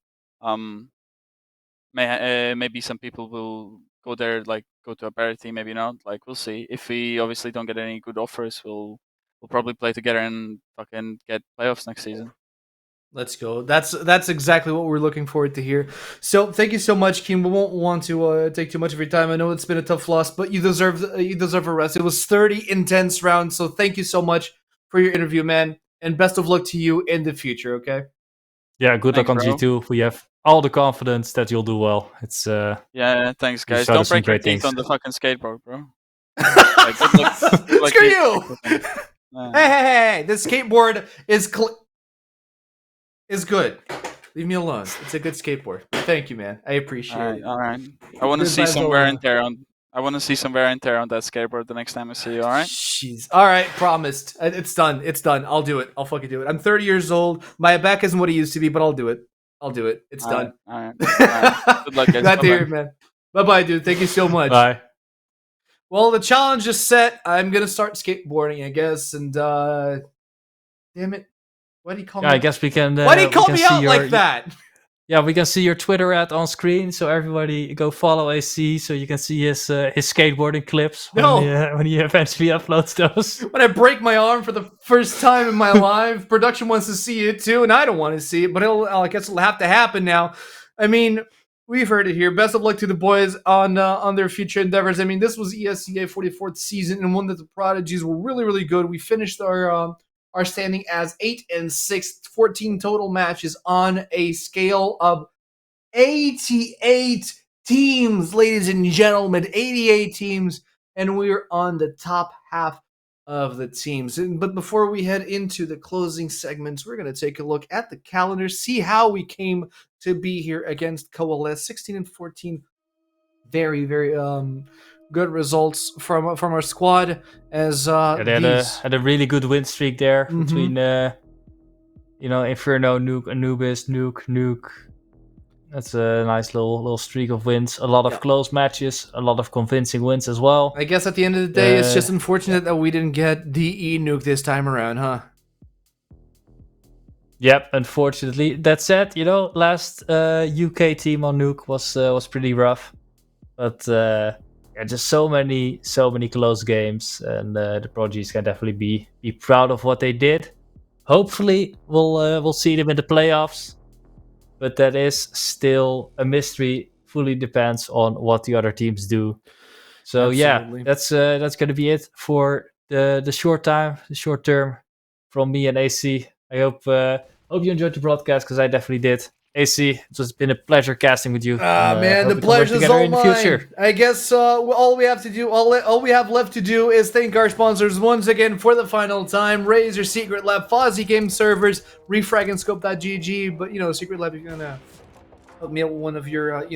Maybe some people will go there, like go to a better team, maybe not. Like we'll see. If we obviously don't get any good offers, we'll probably play together and fucking get playoffs next season. Let's go. That's exactly what we're looking forward to hear. So thank you so much, Kim. We won't want to take too much of your time. I know it's been a tough loss, but you deserve a rest. It was 30 intense rounds, so thank you so much for your interview, man. And best of luck to you in the future. Okay. Yeah, good luck on Thanks, bro. G2. We have all the confidence that you'll do well. It's Yeah, thanks you guys. showed Don't us some break your great teeth things. on the fucking skateboard, bro. Like, good luck Screw to you! Hey! The skateboard is good. Leave me alone. It's a good skateboard. Thank you, man. I appreciate it. All right. I want to see some wear and tear on. I want to see some wear and tear on that skateboard the next time I see you. All right. Jeez. All right. Promised. It's done. It's done. I'll do it. I'll fucking do it. I'm 30 years old. My back isn't what it used to be, but I'll do it. I'll do it. It's done. All right. Good luck, guys. Glad to hear it, man. Bye-bye, dude. Thank you so much. Bye. Well, the challenge is set. I'm gonna start skateboarding, I guess. And damn it, why do you call me? I guess we can. Why do you call me out like that? Yeah, we can see your Twitter ad on screen, so everybody go follow AC so you can see his skateboarding clips when he eventually uploads those. When I break my arm for the first time in my life, production wants to see it too, and I don't want to see it, but I guess it'll have to happen now. I mean, we've heard it here. Best of luck to the boys on their future endeavors. I mean, this was ESEA 44th season, and one that the Prodigies were really, really good. We finished our standing as 8-6, 14 total matches on a scale of 88 teams, ladies and gentlemen, 88 teams, and we're on the top half of the teams. But before we head into the closing segments, we're going to take a look at the calendar, see how we came to be here against Coalesce. 16-14, very, very good results from our squad. As they had a really good win streak there between Inferno, Nuke, Anubis, Nuke. That's a nice little streak of wins. A lot of close matches, a lot of convincing wins as well. I guess at the end of the day, it's just unfortunate that we didn't get DE Nuke this time around, huh? Yep, unfortunately. That said, last UK team on Nuke was pretty rough, but just so many close games, and the Prodigies can definitely be proud of what they did. Hopefully, we'll see them in the playoffs, but that is still a mystery. Fully depends on what the other teams do. So Absolutely. that's going to be it for the short term from me and AC. I hope you enjoyed the broadcast, because I definitely did. AC, it's been a pleasure casting with you. Man, the pleasure's all mine. I guess all we have left to do is thank our sponsors once again for the final time: Razer, Secretlab, Fozzy Game Servers, Refrag and Scope.gg. But Secretlab, you're gonna help me out with one of your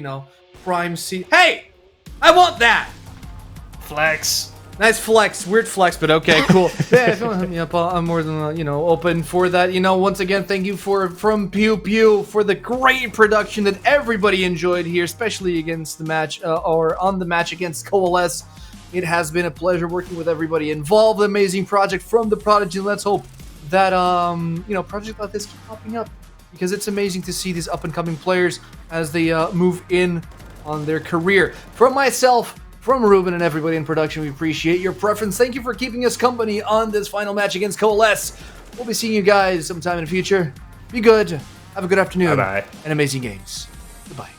prime C. Hey, I want that flex. Nice flex, weird flex, but okay, cool. Yeah, if you want to hit me up, I'm more than open for that. Once again, thank you from Pewpew for the great production that everybody enjoyed here, especially against the match or on the match against Coalesce. It has been a pleasure working with everybody involved. Amazing project from the Prodigy. Let's hope that projects like this keep popping up, because it's amazing to see these up and coming players as they move in on their career. From myself, from Ruben and everybody in production, we appreciate your preference. Thank you for keeping us company on this final match against Coalesce. We'll be seeing you guys sometime in the future. Be good. Have a good afternoon. Bye-bye. And amazing games. Goodbye.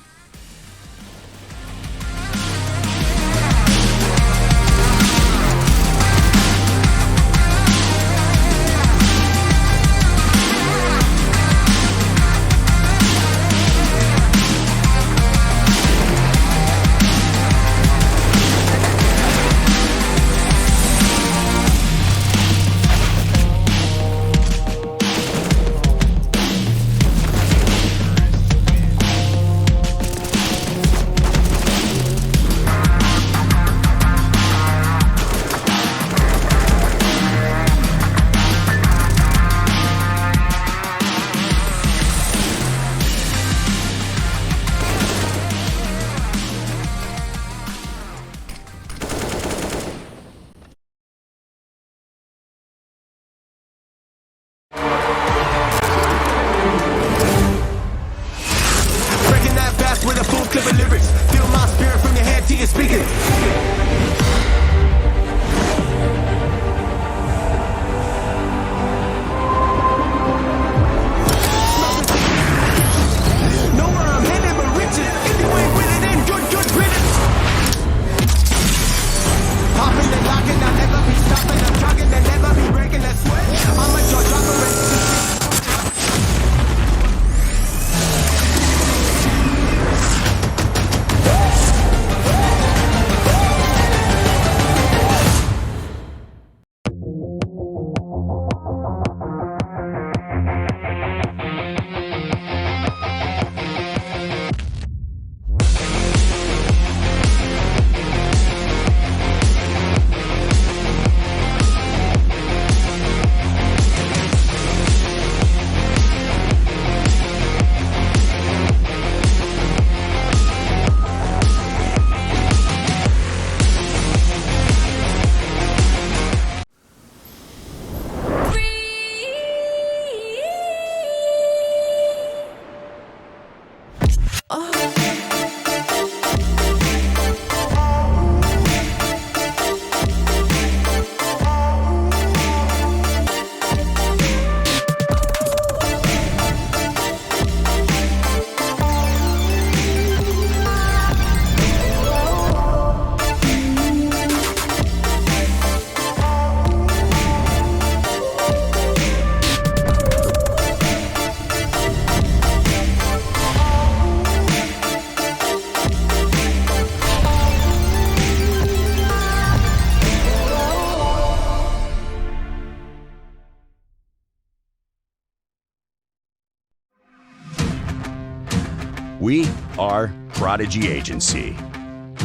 We are Prodigy Agency.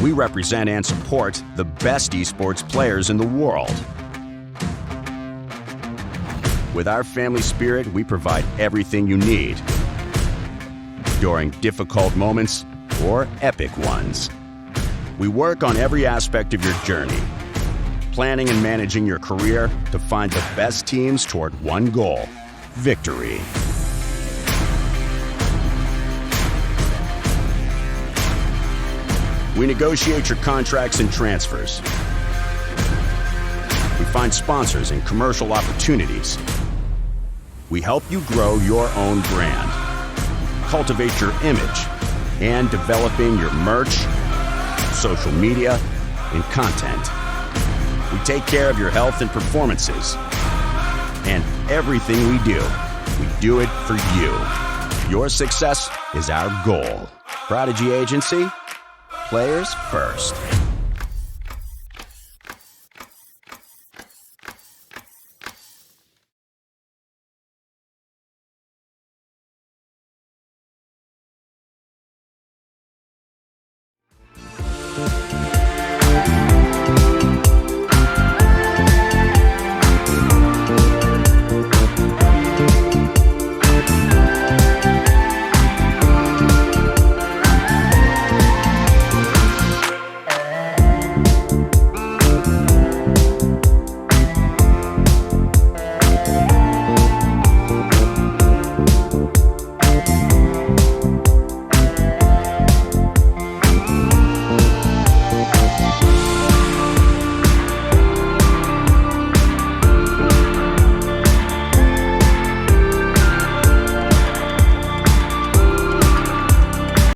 We represent and support the best esports players in the world. With our family spirit, we provide everything you need during difficult moments or epic ones. We work on every aspect of your journey, planning and managing your career to find the best teams toward one goal: victory. We negotiate your contracts and transfers. We find sponsors and commercial opportunities. We help you grow your own brand, cultivate your image, and developing your merch, social media, and content. We take care of your health and performances. And everything we do it for you. Your success is our goal. Prodigy Agency, players first.